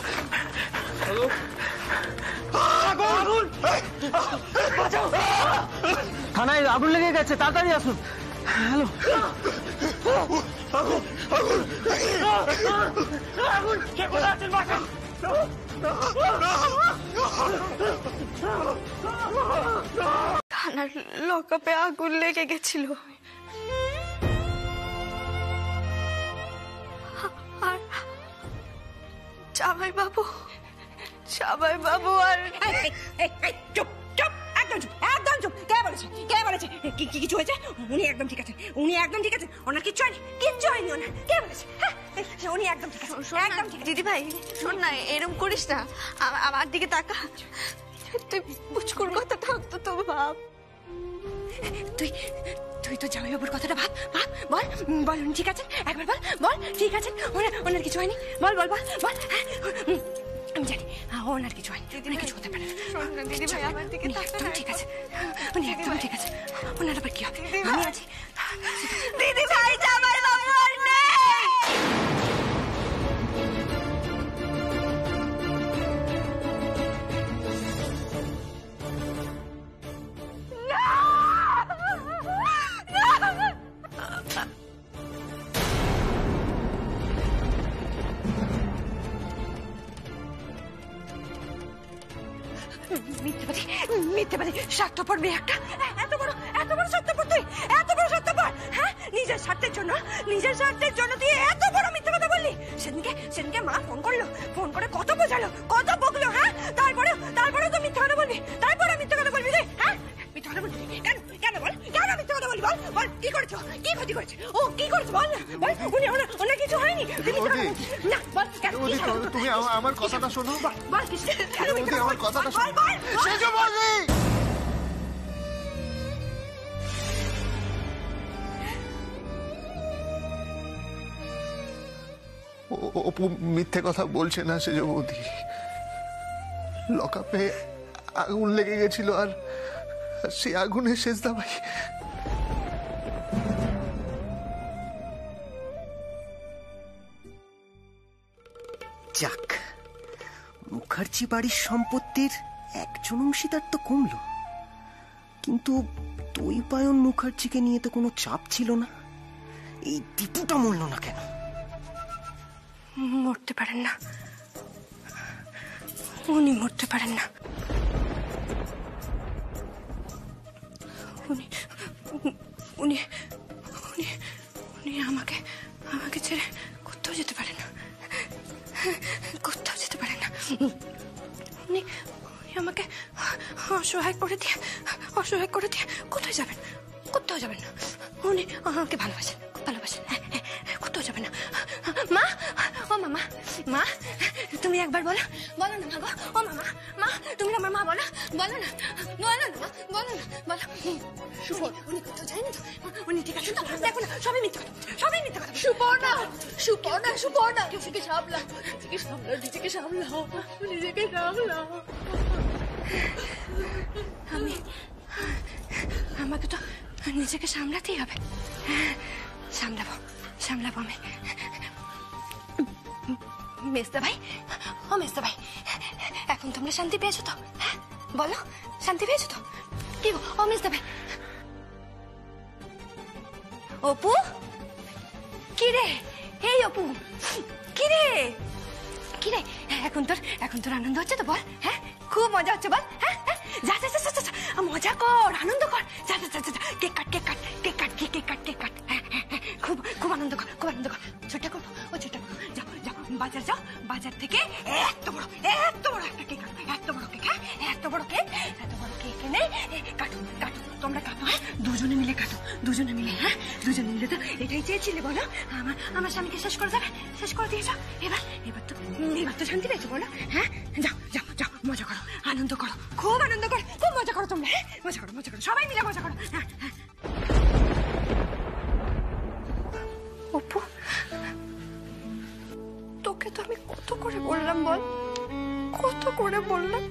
Speaker 6: আগুন! আগুন! বাঁচাও! থানায় আগুন লেগে গেছে, তাড়াতাড়ি আসুন। হ্যালো, আগুন! আগুন! আগুন! কে কোথায় আছেন? বাঁচাও!
Speaker 1: থানার লকআপে আগুন লেগে গেছিল, আর জামাই বাবু আর
Speaker 9: চুপ চুপ, একদম চুপ, একদম চুপ। কে বলেছে? কে বলেছে কিছু হয়েছে? উনি একদম ঠিক আছে, উনি একদম ঠিক আছে, ওনার কিচ্ছু হয়নি, কিচ্ছু হয়নি ওনার। কে বলেছে? উনি একদম ঠিক আছে, একদম ঠিক আছে।
Speaker 1: দিদি ভাই শোন না, এরম করিস না, আমার দিকে তাকা। তুই পুচকুর কথাটা তো ভাব।
Speaker 9: তুই তো জামাইবাবুর কথাটা ভাব, বল বল, উনি ঠিক আছে, একবার বল ঠিক আছে, ওনার কিছু হয়নি, বল বল বল বল। আমি জানি ওনার কিছু হয়নি, উনি কিছু হতে পারে।
Speaker 1: শোন না দিদি ভাই, আমার দিকে
Speaker 9: একদম ঠিক আছে, উনি একদম ঠিক আছে, ওনার আবার কি হবে? আমি আছি।
Speaker 1: দিদি ভাই, জামাই বাবু আর নেই।
Speaker 9: মিথ্যেবাদী স্বার্থপর মেয়ে একটা, এত বড় স্বার্থপর তুই, এত বড় স্বার্থপর। হ্যাঁ, নিজের স্বার্থের জন্য তুই এত বড় মিথ্যে কথা বললি। সেদিনকে মা ফোন করে কত বোঝালো, কত বকলো। হ্যাঁ, তারপরে তো মিথ্যে কথা বলবি, তারপরে মিথ্যে কথা বলবি রে? হ্যাঁ, মিথ্যে কথা বলবি কেন বল, কেন মিথ্যে কথা বলবি? বল কি করেছো, কি ক্ষতি করেছে ও, কি করেছে বল না, বল। ওনার কিছু হয়নি না, বল কেন?
Speaker 2: তুমি আমার কথাটা শোনো,
Speaker 9: বল কি, কেন মিথ্যে
Speaker 2: আমার কথাটা শোনো। অপু মিথ্যে কথা বলছে না সেজ বৌদি, লকআপে আগুন লেগে গেছিল, আর সেই আগুনে সেজদা ভাই
Speaker 16: যাক, মুখার্জি বাড়ির সম্পত্তির একজন অংশীদার তো কমলো, কিন্তু দৈপায়ন মুখার্জিকে নিয়ে তো কোনো চাপ ছিল না। এই দীপুটা মরল না কেন?
Speaker 9: মরতে পারেন না, উনি মরতে পারেন না। উনি উনি উনি উনি আমাকে আমাকে ছেড়ে কোথাও যেতে পারেন না, কোথাও যেতে পারেন না। উনি আমাকে অসহায় করে দিয়ে কোথায় যাবেন? কোথাও যাবেন না। উনি আমাকে ভালোবাসেন, ভালোবাসেন, কোথাও যাবেন না। মা, ও মামা, মা তুমি একবার বলো, বলো না মা গো, ও মামা, মা তুমি আমার মা, বলো, বলো না, বলো না মা, বলো না, বলো। উনি কোথাও যায়নি তো? উনি ঠিক আছে তো? দেখো না, সবই মিথ্যে কথা, সবই মিথ্যে কথা। সুপর্ণা, সুপর্ণা, সুপর্ণা, নিজেকে সামলাও, নিজেকে সামলাও, নিজেকে সামলাও, নিজেকে সামলাও। আমাকে তো নিজেকে সামলাতেই হবে। সামলাবো আমি। মেজদা ভাই, ও মেজদা ভাই, এখন তোমরা শান্তি পেয়েছো তো? হ্যাঁ বলো, শান্তি পেয়েছো তো? কি গো ও মেজদা ভাই? অপু, কি রে? এই অপু, কি রে? কি রে, এখন তোর আনন্দ হচ্ছে তো? বল, হ্যাঁ খুব মজা হচ্ছে, বল। হ্যাঁ যা যা যা যা, মজা কর, আনন্দ কর, যা যা যা, cake cut, cake cut, cake cut, cake cut, cake cut. খুব খুব আনন্দ কর, খুব আনন্দ কর। ছোট্ট করবো, ও ছোট্ট করবো। যাও যাও, বাজার যাও, বাজার থেকে এত বড় একটা কেক আনো, এত বড় কেক, হ্যাঁ এত বড় কেক এনে কাটো, কাটো, তোমরা কাটো, হ্যাঁ দুজনে মিলে কাটো, দুজনে মিলে, হ্যাঁ দুজনে মিলে। তো এটাই চেয়েছিলে, বলো? আমার স্বামীকে শেষ করে দেবে, শেষ করে দিয়েছ। এবার তো শান্তি পেয়েছো, বলো? হ্যাঁ যাও যাও যাও, মজা করো, আনন্দ করো, খুব আনন্দ করো, খুব মজা করো তোমরা, হ্যাঁ মজা করো, মজা করো, সবাই মিলে মজা করো। হ্যাঁ হ্যাঁ। অপু, তোকে তো আমি কত করে বললাম, বল, কত করে বললাম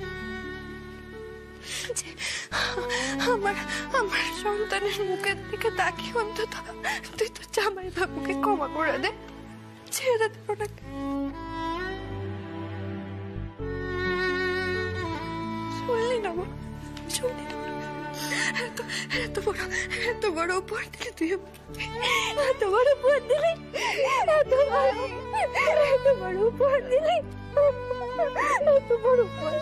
Speaker 9: যে আমার সন্তানের মুখের দিকে তাকিয়ে অন্তত তুই তো জামাই বাবুকে ক্ষমা করে দে, ছেড়ে দেব না। শুনলি না মা, শুনলি না? এত বড় উপহার দিলি তুই, এত বড় উপহার দিলি, এত বড় উপহার দিলি, এত বড় উপহার।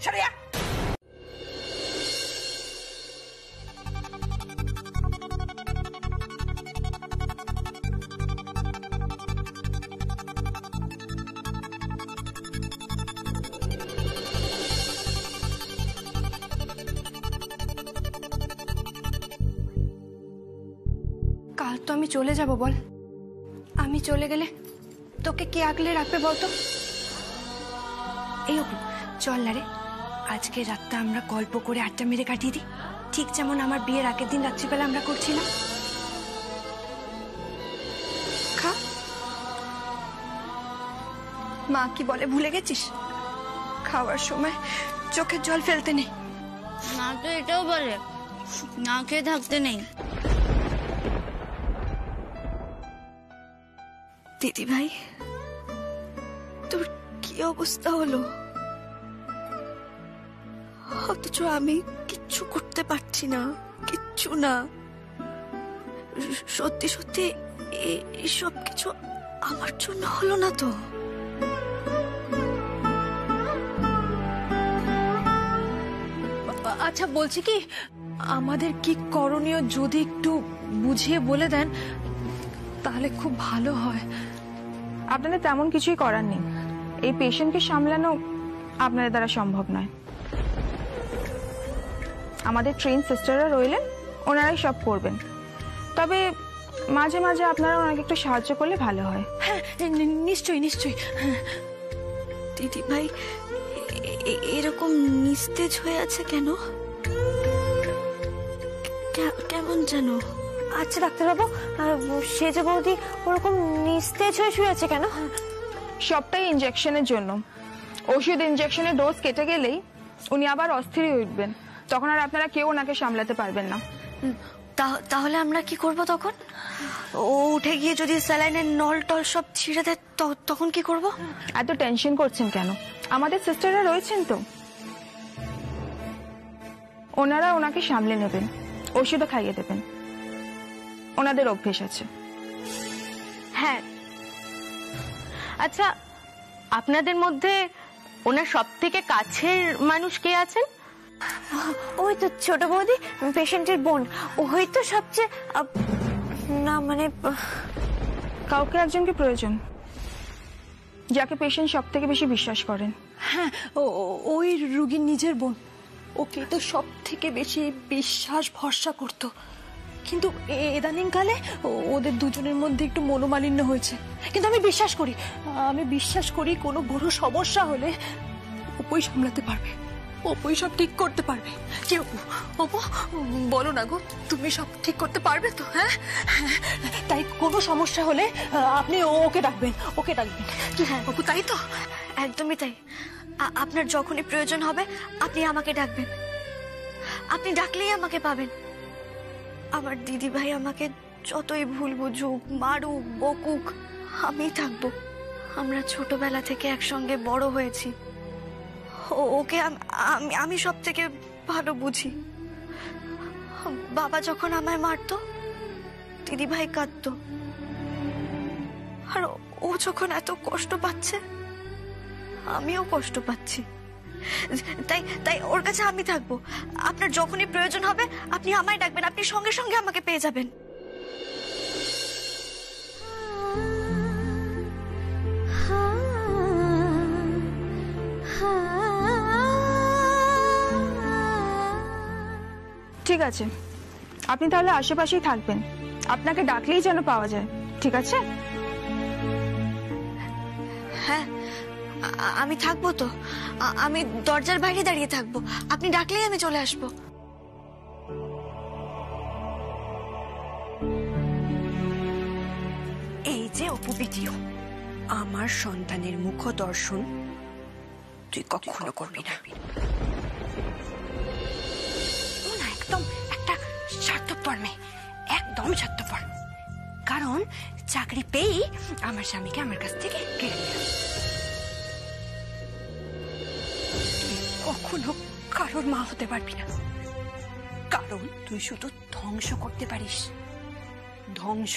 Speaker 9: সরে যা। কাল তো আমি চলে যাব, বল। আমি চলে গেলে তোকে কে আগলে রাখবে বলতো? এই অপু, চল না রে, আজকে রাতটা আমরা গল্প করে আড্ডা মেরে কাটিয়ে দিই, ঠিক যেমন আমার বিয়ের আগের দিন রাত্রিবেলা আমরা করছিলাম। খা। মা কি বলে ভুলে গেছিস? খাওয়ার সময় চোখের জল ফেলতে নেই।
Speaker 8: মা তো এটাও বলে না খেয়ে থাকতে নেই।
Speaker 1: দিদি ভাই, তোর কি অবস্থা হলো? অথচ আমি কিচ্ছু করতে পারছি না, কিচ্ছু না। সত্যি সত্যি এসব কিছু আমার জন্য হলো না তো?
Speaker 17: আচ্ছা বলছি কি, আমাদের কি করণীয় যদি একটু বুঝিয়ে বলে দেন তাহলে খুব ভালো হয়।
Speaker 18: আপনাদের তেমন কিছুই করার নেই, এই পেশেন্টকে সামলানো আপনাদের দ্বারা সম্ভব নয়। আমাদের ট্রেন সিস্টাররা রইলেন, ওনারাই সব করবেন। তবে মাঝে মাঝে আপনারা ওনাকে একটু সাহায্য করলে ভালো হয়।
Speaker 1: হ্যাঁ নিশ্চয়ই নিশ্চয়ই। দিদি ভাই এরকম নিস্তেজ হয়ে আছে কেন? কেমন যেন।
Speaker 9: আচ্ছা ডাক্তারবাবু, সেজ বৌদি ওরকম নিস্তেজ হয়ে শুয়ে আছে কেন?
Speaker 18: সবটাই ইনজেকশনের জন্য। ওষুধ ইনজেকশনের ডোজ কেটে গেলেই উনি আবার অস্থির হয়ে উঠবেন, তখন আর আপনারা কেউ ওনাকে সামলাতে পারবেন না।
Speaker 1: তাহলে আমরা কি করব তখন? ও উঠে গিয়ে যদি স্যালাইনের নল টল সব ছিঁড়ে দেয় তখন কি করব?
Speaker 18: এত টেনশন করছেন কেন? আমাদের সিস্টাররা রয়েছেন তো, ওনারা ওনাকে সামলে নেবেন, ওষুধও খাইয়ে দেবেন, ওনাদের অভ্যেস আছে।
Speaker 19: হ্যাঁ, আচ্ছা আপনাদের মধ্যে ওনার সব থেকে কাছের মানুষ কে আছেন?
Speaker 1: ওই তো ছোট বৌদি, পেশেন্টের বোন। ওই তো সবচেয়ে না মানে
Speaker 18: কাউকে একজনকে প্রয়োজন, যাকে পেশেন্ট সব থেকে বেশি বিশ্বাস করেন।
Speaker 9: হ্যাঁ, ওই রুগীর নিজের বোন, ওকে তো সব থেকে বেশি বিশ্বাস ভরসা করতো, কিন্তু ইদানিং কালে ওদের দুজনের মধ্যে একটু মনোমালিন্য হয়েছে। কিন্তু আমি বিশ্বাস করি কোনো বড় সমস্যা হলে ওই সামলাতে পারবে, ওই সব ঠিক করতে পারবে। কি অপু বলো না গো, তুমি সব ঠিক করতে পারবে তো? হ্যাঁ, তাই কোনো সমস্যা হলে আপনি ওকে ডাকবেন। কি হ্যাঁ অপু, তাই তো?
Speaker 1: একদমই তাই। আপনার যখনই প্রয়োজন হবে আপনি আমাকে ডাকবেন, আপনি ডাকলেই আমাকে পাবেন। আমার দিদি ভাই আমাকে যতই ভুল বুঝুক, মারুক, বকুক, আমি থাকবো। আমরা ছোটবেলা থেকে একসঙ্গে বড় হয়েছি। ওকে আমি সব থেকে ভালো বুঝি। বাবা যখন আমায় মারতো দিদি ভাই কাঁদতো, আর ও যখন এত কষ্ট পাচ্ছে আমিও কষ্ট পাচ্ছি। তাই ওর কাছে আমি থাকবো। আপনার যখনই প্রয়োজন হবে আপনি আমায় ডাকবেন, আপনি সঙ্গে সঙ্গে আমাকে পেয়ে যাবেন।
Speaker 18: ঠিক আছে, আপনি তাহলে আশেপাশেই থাকবেন, আপনাকে ডাকলেই যেন পাওয়া যায়। ঠিক আছে?
Speaker 1: হ্যাঁ, আমি থাকবো তো। আমি দরজার বাইরে দাঁড়িয়ে থাকবো, আপনি ডাকলেই আমি চলে আসবো।
Speaker 9: এই যে অপু ভিডিও, আমার সন্তানের মুখ দর্শন তুই কখনো করবি না। একদম একটা স্বার্থপর মেয়ে, একদম স্বার্থপর। কারণ চাকরি পেয়েই আমার স্বামীকে আমার কাছ থেকে কেড়ে নিল। কখনো কারোর মা হতে পারবি না, কারণ তুই শুধু ধ্বংস করতে পারিস, ধ্বংস।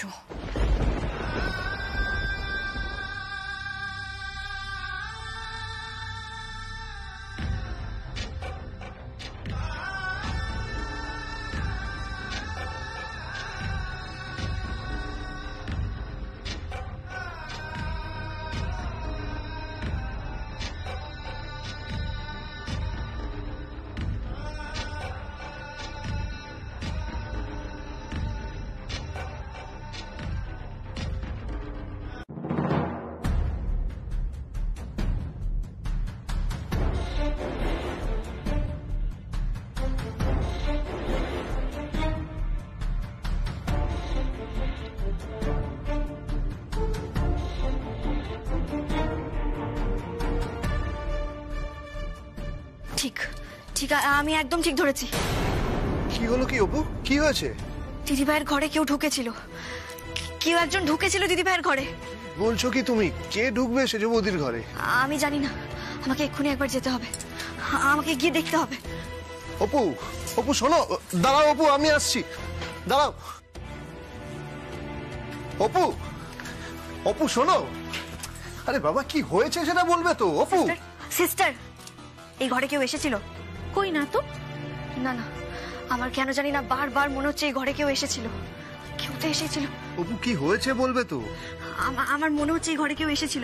Speaker 1: ঠিক আমি একদম ঠিক ধরেছি।
Speaker 2: কি হলো? কি অপু, কি হয়েছে?
Speaker 1: দিদি ভাইয়ের ঘরে কেউ ঢুকেছিল, কেউ একজন ঢুকেছিল দিদি ভাইয়ের ঘরে।
Speaker 2: বলছো কি তুমি? কে ঢুকবে সেজ বৌদির ঘরে?
Speaker 1: আমি জানি না, আমাকে এক্ষুনি একবার যেতে হবে, আমাকে গিয়ে দেখতে হবে।
Speaker 2: অপু, অপু শোনো, দাঁড়াও অপু, আমি আসছি, দাঁড়াও। অপু, অপু শোনো। আরে বাবা, কি হয়েছে সেটা বলবে তো। অপু
Speaker 1: সিস্টার, এই ঘরে কেউ এসেছিল?
Speaker 19: কই না তো।
Speaker 1: না না, আমার কেন জানি না বারবার মনে হচ্ছে এই ঘরে কেউ এসেছিল, কেউ তো এসেছিল।
Speaker 2: অপু কি হয়েছে বলবে তো।
Speaker 1: আমার মনে হচ্ছে এই ঘরে কেউ এসেছিল,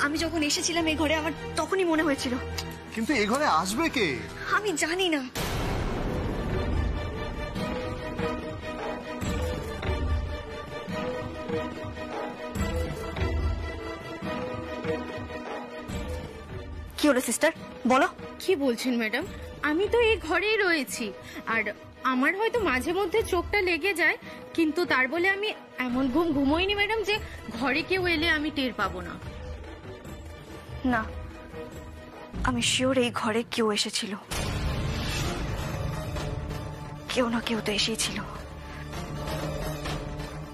Speaker 1: আমি যখন এসেছিলাম এই ঘরে আমার তখনই মনে হয়েছিল।
Speaker 2: কিন্তু এই ঘরে আসবে কে?
Speaker 1: আমি জানি না। কি হলো সিস্টার, বলো।
Speaker 19: কি বলছেন ম্যাডাম? আমি তো এই ঘরেই রয়েছি, আর আমার হয়তো মাঝে মধ্যে চোখটা লেগে যায়, কিন্তু তার বলে আমি এমন ঘুমোইনি ম্যাডাম যে ঘরে কেউ এলে আমি টের পাবো না।
Speaker 1: না, আমি শিওর এই ঘরে কেউ এসেছিল, কেউ না কেউ তো এসেছিল।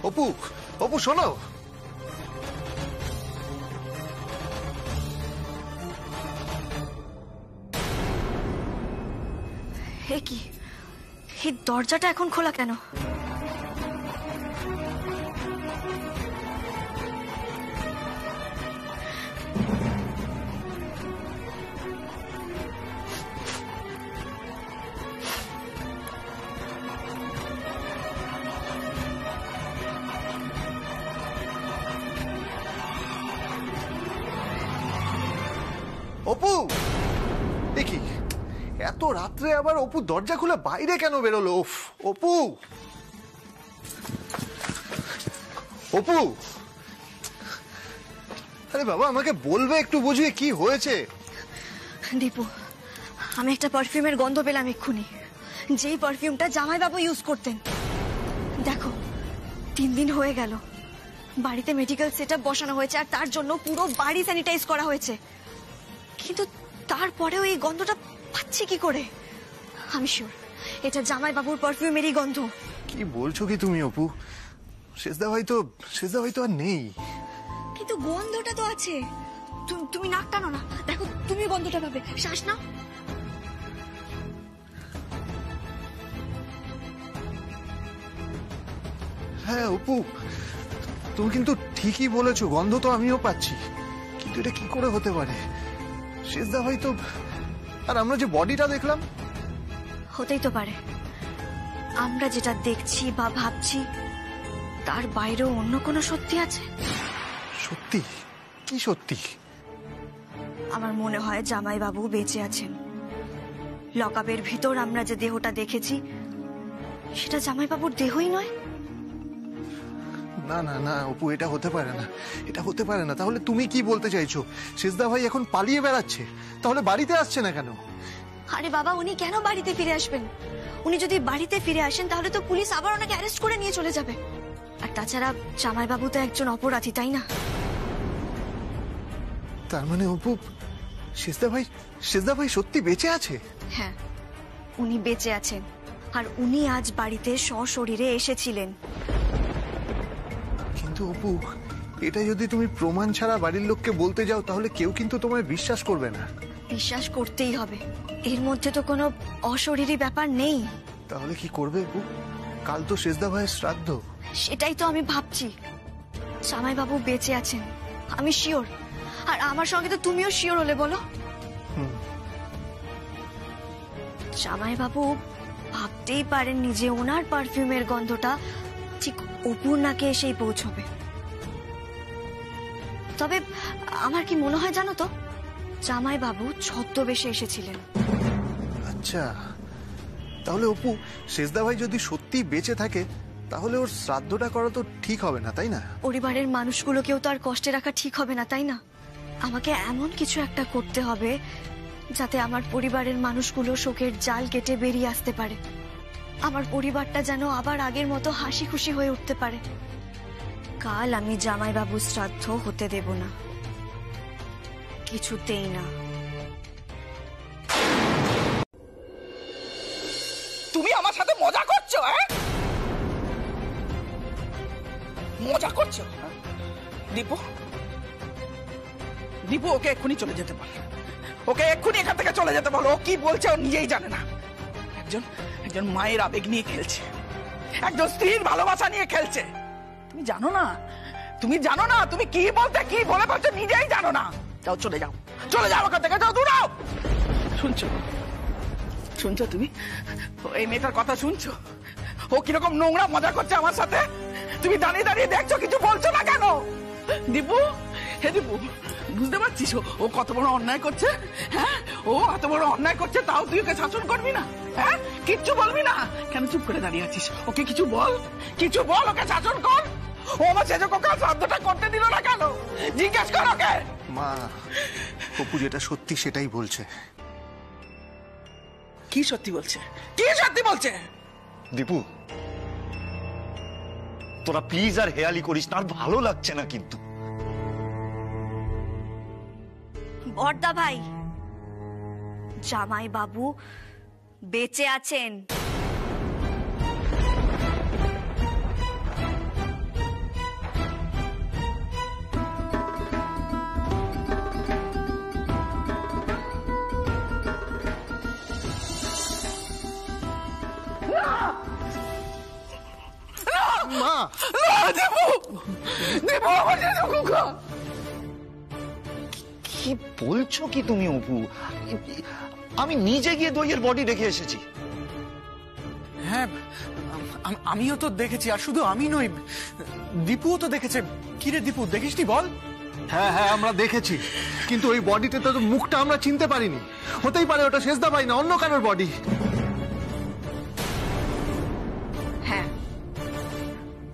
Speaker 2: অপু, অপু শোনো।
Speaker 1: এ কি, এই দরজাটা এখন খোলা কেন?
Speaker 2: অপু, এ কি, এত রাত্রে আবার অপু দরজা খুলে বাইরে কেন বেরোলো? উফ, অপু, অপু, আরে বাবা আমাকে বলবে একটু বুঝিয়ে কি হয়েছে?
Speaker 1: দীপু, আমি একটা পারফিউমের গন্ধ পেলাম এক্ষুনি, যেই পারফিউমটা জামাইবাবু ইউজ করতেন। দেখো 3 দিন হয়ে গেল বাড়িতে মেডিকেল সেটআপ বসানো হয়েছে, আর তার জন্য পুরো বাড়ি স্যানিটাইজ করা হয়েছে, কিন্তু তারপরেও এই গন্ধটা পাচ্ছি কি করে? আমি শিওর এটা জামাইবাবুর পারফিউমেরই গন্ধ।
Speaker 2: কি বলছো কি তুমি অপু? শেষদা ভাই তো আর নেই।
Speaker 1: কিন্তু গন্ধটা তো আছে। তুমি নাক টানো না, দেখো তুমি গন্ধটা পাবে। শ্বাস নাও।
Speaker 2: হ্যাঁ অপু, তুমি কিন্তু ঠিকই বলেছো, গন্ধ তো আমিও পাচ্ছি, কিন্তু এটা কি করে হতে পারে? শেষদা ভাই তো, আর আমরা যে বডিটা দেখলাম।
Speaker 1: হতেই তো পারে আমরা যেটা দেখছি বা ভাবছি তার বাইরেও অন্য কোনো সত্যি আছে।
Speaker 2: সত্যি? কি সত্যি?
Speaker 1: আমার মনে হয় জামাইবাবু বেঁচে আছেন। লকআপের ভিতর আমরা যে দেহটা দেখেছি সেটা জামাইবাবুর দেহই নয়।
Speaker 2: না না না অপু, এটা হতে পারে না, এটা হতে পারে না। তাহলে তুমি কি বলতে চাইছো? শেষদা ভাই এখন পালিয়ে বেড়াচ্ছে, তাহলে বাড়িতে আসছে না কেন?
Speaker 1: আরে বাবা, উনি কেন বাড়িতে ফিরে আসবেন? উনি যদি বাড়িতে ফিরে আসেন তাহলে তো পুলিশ আবার ওনাকে অ্যারেস্ট করে নিয়ে চলে যাবে। আর তাছাড়া জামাইবাবু তো একজন অপরাধী, তাই না?
Speaker 2: তার মানে অপু, শেষদা ভাই সত্যি বেঁচে আছে?
Speaker 1: হ্যাঁ, উনি বেঁচে আছেন, আর উনি আজ বাড়িতে সশরীরে এসেছিলেন।
Speaker 2: কিন্তু অপু, এটা যদি তুমি প্রমাণ ছাড়া বাড়ির লোককে বলতে যাও তাহলে কেউ কিন্তু তোমায় বিশ্বাস করবে না।
Speaker 1: বিশ্বাস করতেই হবে, এর মধ্যে তো কোনো অশরীরী ব্যাপার নেই।
Speaker 2: তাহলে কি করবে অপু? কাল তো শেষদা ভাইয়ের শ্রাদ্ধ।
Speaker 1: সেটাই তো আমি ভাবছি। জামাইবাবু বেঁচে আছেন, আমি শিওর। আর আমার সঙ্গে তো তুমিও শিওর হলে বলো। জামাইবাবু ভাবতেই পারেননি যে ওনার পারফিউমের গন্ধটা ঠিক অপুর নাকে এসেই পৌঁছবে। তবে আমার কি মনে হয় জানো তো, জামাইবাবু ছদ্মবেশে এসেছিলেন।
Speaker 2: আচ্ছা, তাহলে অপু, শেষদা ভাই যদি সত্যি বেঁচে থাকে তাহলে ওর শ্রাদ্ধটা করা তো ঠিক হবে না, তাই না?
Speaker 1: পরিবারের মানুষগুলোকেও তো আর কষ্টে রাখা ঠিক হবে না, তাই না? আমাকে এমন কিছু একটা করতে হবে যাতে আমার পরিবারের মানুষগুলো শোকের জাল কেটে বেরিয়ে আসতে পারে। আমার পরিবারটা যেন আবার আগের মতো হাসি খুশি হয়ে উঠতে পারে। কাল আমি জামাইবাবুর শ্রাদ্ধ হতে দেব না, কিছুতেই না।
Speaker 7: তুমি আমার সাথে মজা করছো? মজা করছো? দীপু, দীপু, ওকে এক্ষুনি চলে যেতে বল। ওকে এক্ষুনি এখান থেকে চলে যেতে বলো। ও কি বলছে ও নিজেই জানে না। একজন মায়ের আবেগ নিয়ে খেলছে, একজন স্ত্রীর ভালোবাসা নিয়ে খেলছে। তুমি জানো না, তুমি কি বলতে কি বলে বলছো নিজেই জানো না। যাও, চলে যাও, চলে যাও ওখান থেকে, যাও, দূরাও। শুনছো তুমি? এই মেয়েটার কথা শুনছো? ও কিরকম নোংরা মজা করছে আমার সাথে। তুমি দাঁড়িয়ে দাঁড়িয়ে দেখছো, কিছু বলছো না কেন? দীপু, হে দীপু, বুঝতে পারছিস ও কত বড় অন্যায় করছে? হ্যাঁ, ও এত বড় অন্যায় করছে, তাও তুই ওকে শাসন করবি না? হ্যাঁ, কিচ্ছু বলবি না? কেন চুপ করে দাঁড়িয়ে আছিস? ওকে কিছু বল, ওকে শাসন কর। ও আমার সেজো কাল শ্রাদ্ধটা করতে দিল না কেন? জিজ্ঞেস কর ওকে।
Speaker 2: মা, অপু যেটা সত্যি সেটাই বলছে।
Speaker 7: কি সত্যি বলছে? কি সত্যি বলছে?
Speaker 5: দীপু, তোরা প্লিজ আর হেয়ালি করিস না, আর ভালো লাগছে না। কিন্তু
Speaker 1: বড়দা ভাই, জামাই বাবু বেঁচে আছেন।
Speaker 2: মা,
Speaker 5: কি বলছো কি তুমি অপু? আমি নিজে গিয়ে দইয়ের বডি রেখে এসেছি।
Speaker 10: হ্যাঁ, আমিও তো দেখেছি, আর শুধু আমি নই, দীপুও তো দেখেছে। কিরে দীপু, দেখিসনি বল?
Speaker 2: হ্যাঁ হ্যাঁ, আমরা দেখেছি, কিন্তু ওই বডিতে তো মুখটা আমরা চিনতে পারিনি। হতেই পারে ওটা শেষদা ভাই না, অন্য কারোর বডি।
Speaker 1: হ্যাঁ,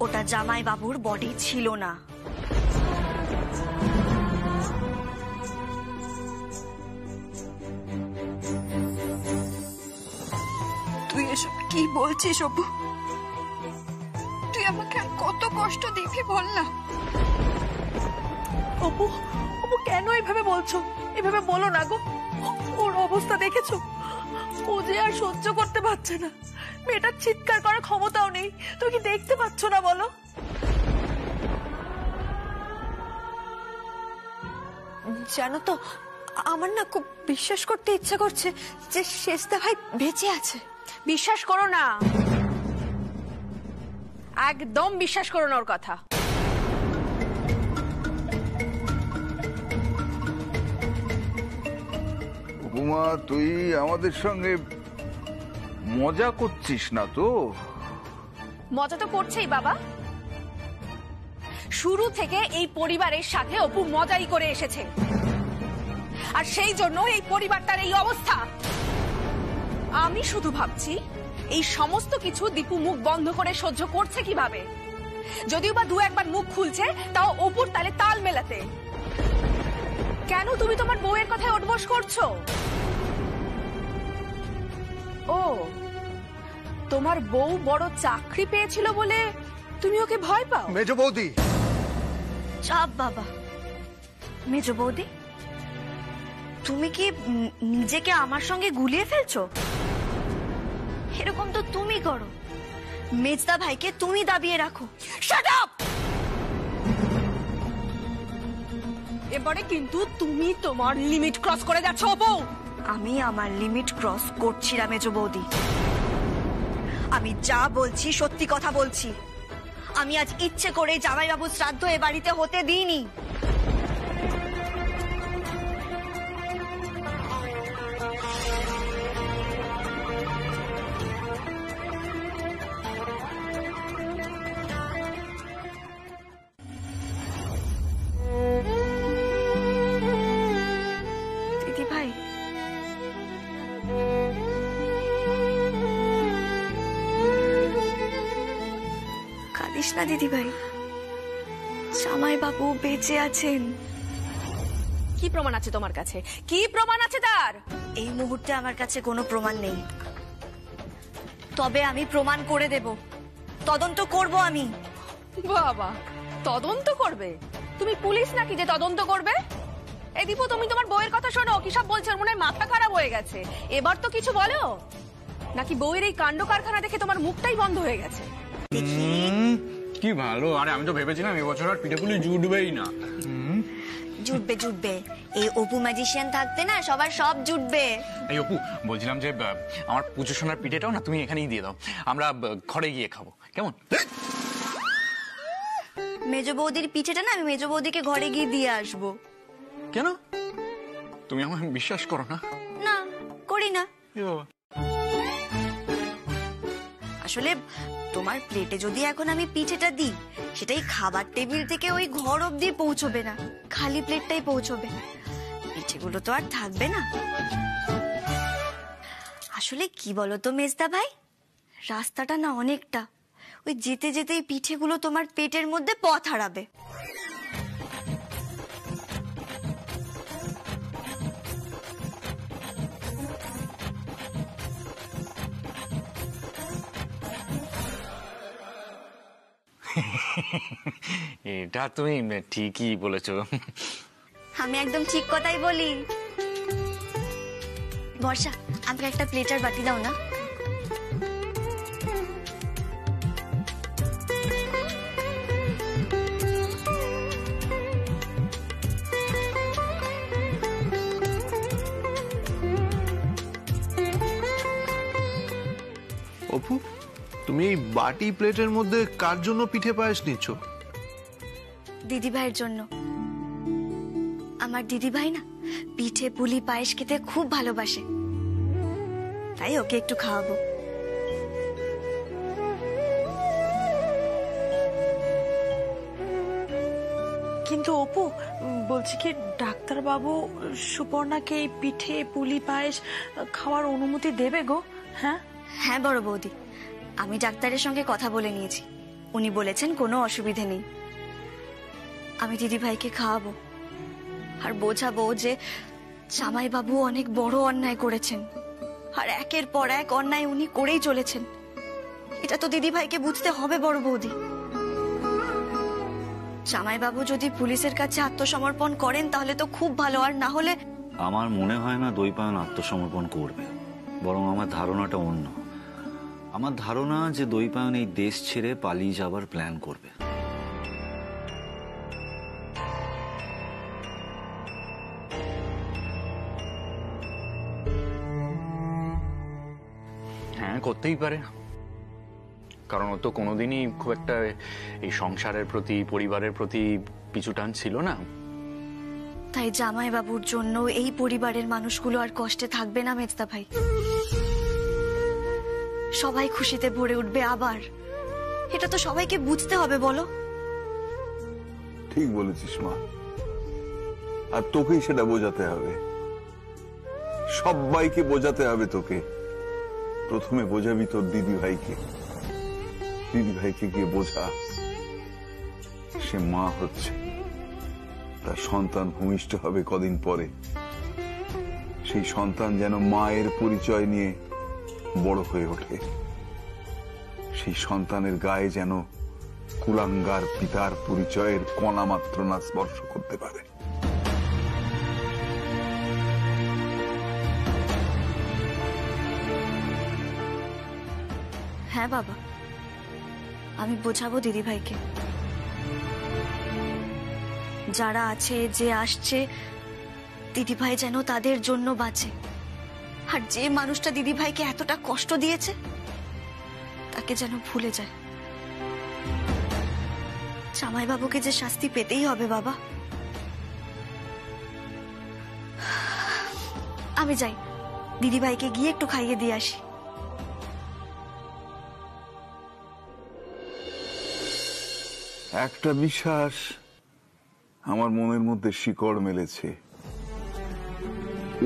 Speaker 1: ওটা জামাই বাবুর বডি ছিল না।
Speaker 9: তুই এসব কি বলছিস অপু? তুই আমাকে আর কত কষ্ট দিবি বল না।
Speaker 7: অপু, অপু কেন এভাবে বলছো? এভাবে বলো না গো। ওর অবস্থা দেখেছো? ও যে আর সহ্য করতে পারছে না। মেয়েটার চিৎকার করার ক্ষমতাও নেই। তুমি কি দেখতে পাচ্ছ না বলো?
Speaker 1: জানো তো, আমার না খুব বিশ্বাস করতে ইচ্ছা করছে যে শেষদা ভাই বেঁচে আছে।
Speaker 17: বিশ্বাস করো না, একদম বিশ্বাস করো না ওর কথা।
Speaker 14: উপমা, তুই আমাদের সঙ্গে মজা করছিস না তো?
Speaker 17: মজা তো করছেই বাবা। শুরু থেকে এই পরিবারের সাথে অপু মজাই করে এসেছে, আর সেই জন্য এই পরিবারটার এই অবস্থা। আমি শুধু ভাবছি এই সমস্ত কিছু দীপু মুখ বন্ধ করে সহ্য করছে কিভাবে। যদিও বা দু একবার মুখ খুলছে, তাও অপুর তালে তাল মেলাতে। কেন তুমি তোমার বউয়ের কথায় ওঠবোস করছো? ও, তোমার বউ বড় চাকরি পেয়েছিল বলে তুমি ওকে ভয় পাও?
Speaker 2: মেজ বৌদি।
Speaker 1: চাপ বাবা। মেজ বৌদি, তুমি কি নিজেকে আমার সঙ্গে গুলিয়ে ফেলছো? এরকম তো তুমি করো। মেজদা ভাইকে তুমি দাবিয়ে রাখো। Shut up!
Speaker 17: এবারে কিন্তু তুমি তোমার লিমিট ক্রস করে যাচ্ছ অপু।
Speaker 1: আমি আমার লিমিট ক্রস করছি না মেজ বৌদি। আমি যা বলছি সত্যি কথা বলছি। আমি আজ ইচ্ছে করে জামাইবাবুর শ্রাদ্ধ এ বাড়িতে হতে দিইনি। দিদি ভাই, কাঁদিস না দিদি ভাই। জামাইবাবু বেঁচে আছেন।
Speaker 17: কি প্রমাণ আছে তোমার কাছে? কি প্রমাণ আছে তার?
Speaker 1: এই মুহূর্তে আমার কাছে কোনো প্রমাণ নেই, তবে আমি প্রমাণ করে দেব। তদন্ত করব আমি।
Speaker 17: বাবা, তদন্ত করবে? তুমি পুলিশ নাকি যে তদন্ত করবে? এই দীপু, তুমি তোমার বউয়ের কথা শোনো। কি সব বলছো? মনে হয় মাথা খারাপ হয়ে গেছে। এবার তো কিছু বলো। নাকি বউয়ের এই কাণ্ড কারখানা দেখে তোমার মুখটাই বন্ধ হয়ে গেছে?
Speaker 10: কি ভালো। আরে আমি তো ভেবেছিলাম এবছর আর পিঠেপুলি জুটবেই না।
Speaker 1: জুটবে জুটবে। এই অপু ম্যাজিশিয়ান থাকতে না সবার সব জুটবে।
Speaker 10: এই অপু, বলছিলাম যে আমার পুজো সোনার পিঠেটাও না তুমি এখানেই দিয়ে দাও, আমরা ঘরে গিয়ে খাবো, কেমন?
Speaker 1: মেজ বৌদির পিঠেটা না আমি মেজ বৌদিকে ঘরে গিয়ে দিয়ে আসবো।
Speaker 10: কেন? তুমি আমায় বিশ্বাস করো না?
Speaker 1: না, করি না। আসলে তোমার প্লেটে যদি এখন আমি পিঠেটা দিই, সেটাই খাবার টেবিল থেকে ওই ঘর অব্দি পৌঁছবে না, খালি প্লেটটাই পৌঁছবে। পিঠেগুলো তো আর থাকবে না। আসলে কি বলতো মেজদা ভাই, রাস্তাটা না অনেকটা। ওই যেতে যেতে এই পিঠেগুলো তোমার পেটের মধ্যে পথ হারাবে।
Speaker 12: এটা তুমি ঠিকই বলেছো।
Speaker 8: আমি একদম ঠিক কথাই বলি। বর্ষা, আমাকে একটা প্লেট আর বাটি দাও না।
Speaker 2: অপু, তুমি এই বাটি প্লেটের মধ্যে কার জন্য পিঠে পায়েস নিচ্ছ?
Speaker 8: দিদি ভাইয়ের জন্য। আমার দিদি ভাই না পিঠে পুলি পায়েস খেতে খুব ভালোবাসে, তাই ওকে একটু খাওয়াবো।
Speaker 7: কিন্তু অপু, বলছি কি ডাক্তারবাবু সুপর্ণাকে এই পিঠে পুলি পায়েস খাওয়ার অনুমতি দেবে গো? হ্যাঁ
Speaker 8: হ্যাঁ বড় বৌদি, আমি ডাক্তারের সঙ্গে কথা বলে নিয়েছি, উনি বলেছেন কোনো অসুবিধে নেই। আমি দিদি ভাইকে খাওয়াবো আর বোঝাবো যে জামাইবাবু অনেক বড় অন্যায় করেছেন, আর একের পর এক অন্যায় উনি করেই চলেছেন। এটা তো দিদি ভাইকে বুঝতে হবে বড় বৌদি। জামাইবাবু যদি পুলিশের কাছে আত্মসমর্পণ করেন তাহলে তো খুব ভালো, আর না হলে
Speaker 5: আমার মনে হয় না দৈপায়ন আত্মসমর্পণ করবে, বরং আমার ধারণাটা অন্য। আমার ধারণা যে দৈপায়ন এই দেশ ছেড়ে পালিয়ে যাবার প্ল্যান করবে।
Speaker 10: হ্যাঁ, করতেই পারে, কারণ ও তো কোনোদিনই খুব একটা এই সংসারের প্রতি, পরিবারের প্রতি পিছু টান ছিল না।
Speaker 8: তাই জামাইবাবুর জন্য এই পরিবারের মানুষগুলো আর কষ্টে থাকবে না মেজদা ভাই, সবাই খুশিতে ভরে উঠবে আবার। এটা তো সবাইকে বুঝতে হবে, বলো?
Speaker 14: ঠিক বলেছিস মা, আর তোকেই সেটা বোঝাতে হবে, সবাইকে বোঝাতে হবে তোকে। প্রথমে বোঝাবি তোর দিদি ভাইকে, দিদি ভাইকে গিয়ে বোঝা সে মা হচ্ছে, তার সন্তান ভূমিষ্ঠ হবে কদিন পরে, সেই সন্তান যেন মায়ের পরিচয় নিয়ে বড় হয়ে ওঠে, সেই সন্তানের গায়ে যেন কুলাঙ্গার পিতার পরিচয়ের কণা মাত্র না স্পর্শ করতে পারে।
Speaker 8: হ্যাঁ বাবা, আমি বোঝাবো দিদি ভাইকে। যারা আছে, যে আসছে, দিদি ভাই যেন তাদের জন্য বাঁচে, আর যে মানুষটা দিদি ভাইকে এতটা কষ্ট দিয়েছে তাকে যেন ভুলে যায়। জামাইবাবুকে যে শাস্তি পেতেই হবে বাবা। আমি যাই, দিদি ভাইকে গিয়ে একটু খাইয়ে দিয়ে আসি।
Speaker 14: একটা বিশ্বাস আমার মনের মধ্যে শিকড় মেলেছে,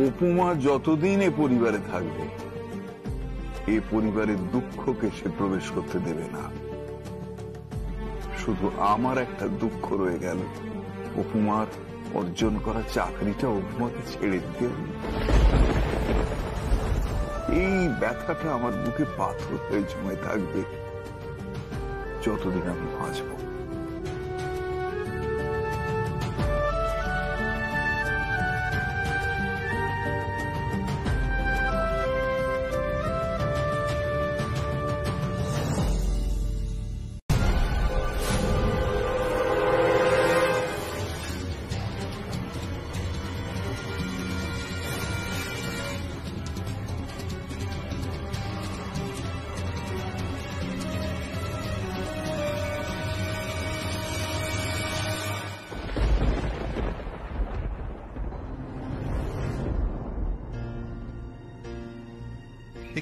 Speaker 14: অপুমা যতদিন এ পরিবারে থাকবে এ পরিবারের দুঃখকে সে প্রবেশ করতে দেবে না। শুধু আমার একটা দুঃখ রয়ে গেল, অপুমার অর্জন করা চাকরিটা অপুমাকে ছেড়ে দিতে হবে। এই ব্যথাটা আমার বুকে পাথর হয়ে জমে থাকবে যতদিন আমি বাঁচব।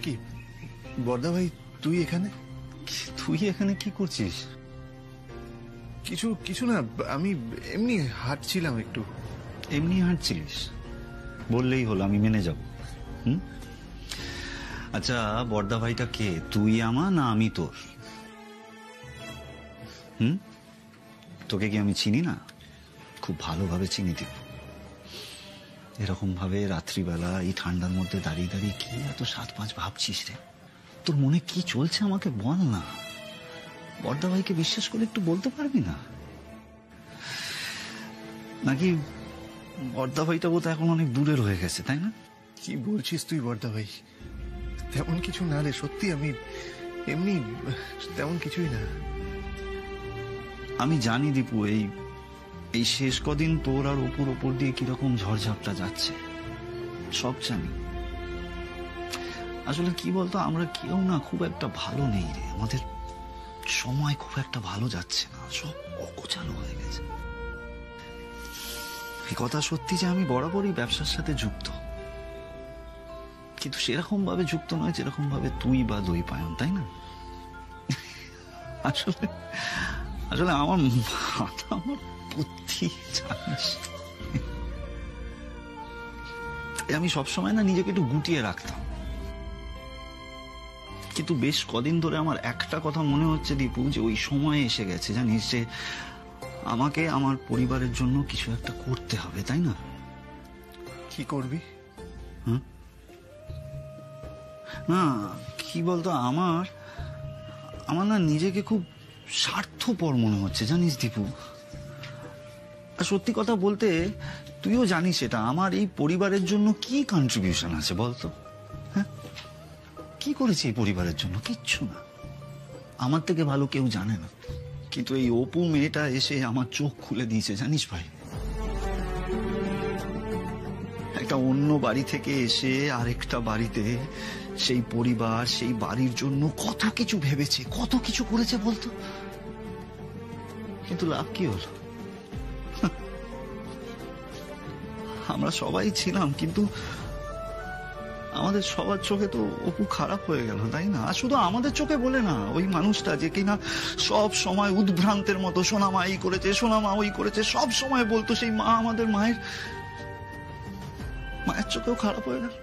Speaker 2: কি বর্দা ভাই, তুই এখানে?
Speaker 5: তুই এখানে কি করছিস?
Speaker 2: কিছু কিছু না, আমি এমনি হাঁটছিলাম একটু।
Speaker 5: এমনি হাঁটছিলিস? বললেই হলো, আমি মেনে যাব। আচ্ছা, বর্দা ভাইটা কে, তুই আমার না আমি তোর? তোকে কি আমি চিনি না? খুব ভালোভাবে চিনি দিব। এরকম ভাবে রাত্রিবেলা এই ঠান্ডার মধ্যে দাঁড়িয়ে দাঁড়িয়ে কি এত 7-5 ভাবছিস রে? তোর মনে কি চলছে আমাকে বল না। বর্দা ভাইকে বিশ্বাস করে একটু বলতে পারবি না? নাকি বর্দা ভাইটা বোধ এখন অনেক দূরে রয়ে গেছে, তাই না?
Speaker 2: কি বলছিস তুই বর্দা ভাই? তেমন কিছু না রে, সত্যি আমি এমনি তেমন কিছুই না।
Speaker 5: আমি জানি দীপু, এই শেষ কদিন তোর আর অপুর ওপর দিয়ে কিরকম ঝড়ঝাপটা যাচ্ছে, সব জানি। আসলে কি বলতো, আমরা কেউ না খুব একটা ভালো নেই রে, আমাদের সময় খুব একটা ভালো যাচ্ছে না, সব অগোছালো হয়ে গেছে। এই কথা সত্যি যে আমি বরাবরই ব্যবসার সাথে যুক্ত, কিন্তু সেরকম ভাবে যুক্ত নয় যেরকম ভাবে তুই বা দই পায়ন, তাই না? আসলে আসলে আমার মাথা, আমার বুদ্ধি জানিস, আমি সবসময় না নিজেকে একটু গুটিয়ে রাখতাম, কিন্তু বেশ কদিন ধরে আমার একটা কথা মনে হচ্ছে দীপু, যে ওই সময় এসে গেছে জানিস, যে আমাকে আমার পরিবারের জন্য কিছু একটা করতে হবে, তাই না?
Speaker 2: কি করবি?
Speaker 5: না কি বলতো, আমার না নিজেকে খুব স্বার্থপর মনে হচ্ছে জানিস দীপু। আর সত্যি কথা বলতে তুইও জানিস এটা, আমার এই পরিবারের জন্য কি কন্ট্রিবিউশন আছে বলতো? হ্যাঁ, কি করেছি এই পরিবারের জন্য? কিচ্ছু না, আমার থেকে ভালো কেউ জানে না, কিন্তু এই অপু মেয়েটা এসে আমার চোখ খুলে দিয়েছে জানিস ভাই। একটা অন্য বাড়ি থেকে এসে আরেকটা বাড়িতে সেই পরিবার, সেই বাড়ির জন্য কত কিছু ভেবেছে, কত কিছু করেছে বলতো, কিন্তু লাভ কি হলো? আমরা সবাই ছিলাম, কিন্তু আমাদের সবার চোখে তো অপু খারাপ হয়ে গেল, তাই না? আর শুধু আমাদের চোখে বলে না, ওই মানুষটা যে কিনা সব সময় উদ্ভ্রান্তের মতো সোনা মা এই করেছে, সোনা মা ওই করেছে, সব সময় বলতো, সেই মা আমাদের মায়ের চোখেও খারাপ হয়ে গেল।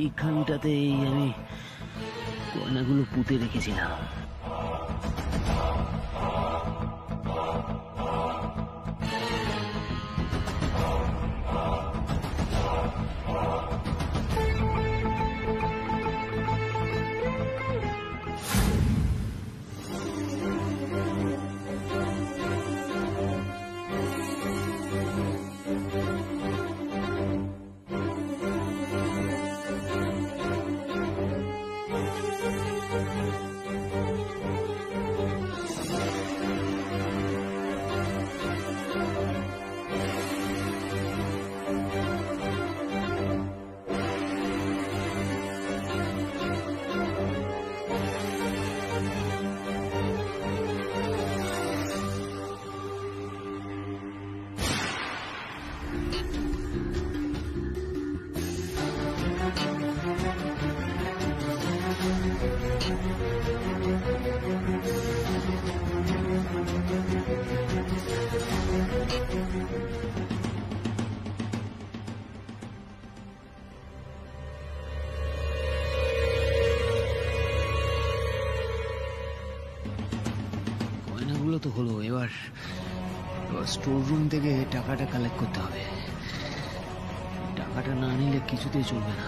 Speaker 13: এইখানটাতেই আমি গয়নাগুলো পুঁতে রেখেছিলাম। তো হলো, এবার স্টোর রুম থেকে টাকাটা কালেক্ট করতে হবে। টাকাটা না নিলে কিছুতেই চলবে না।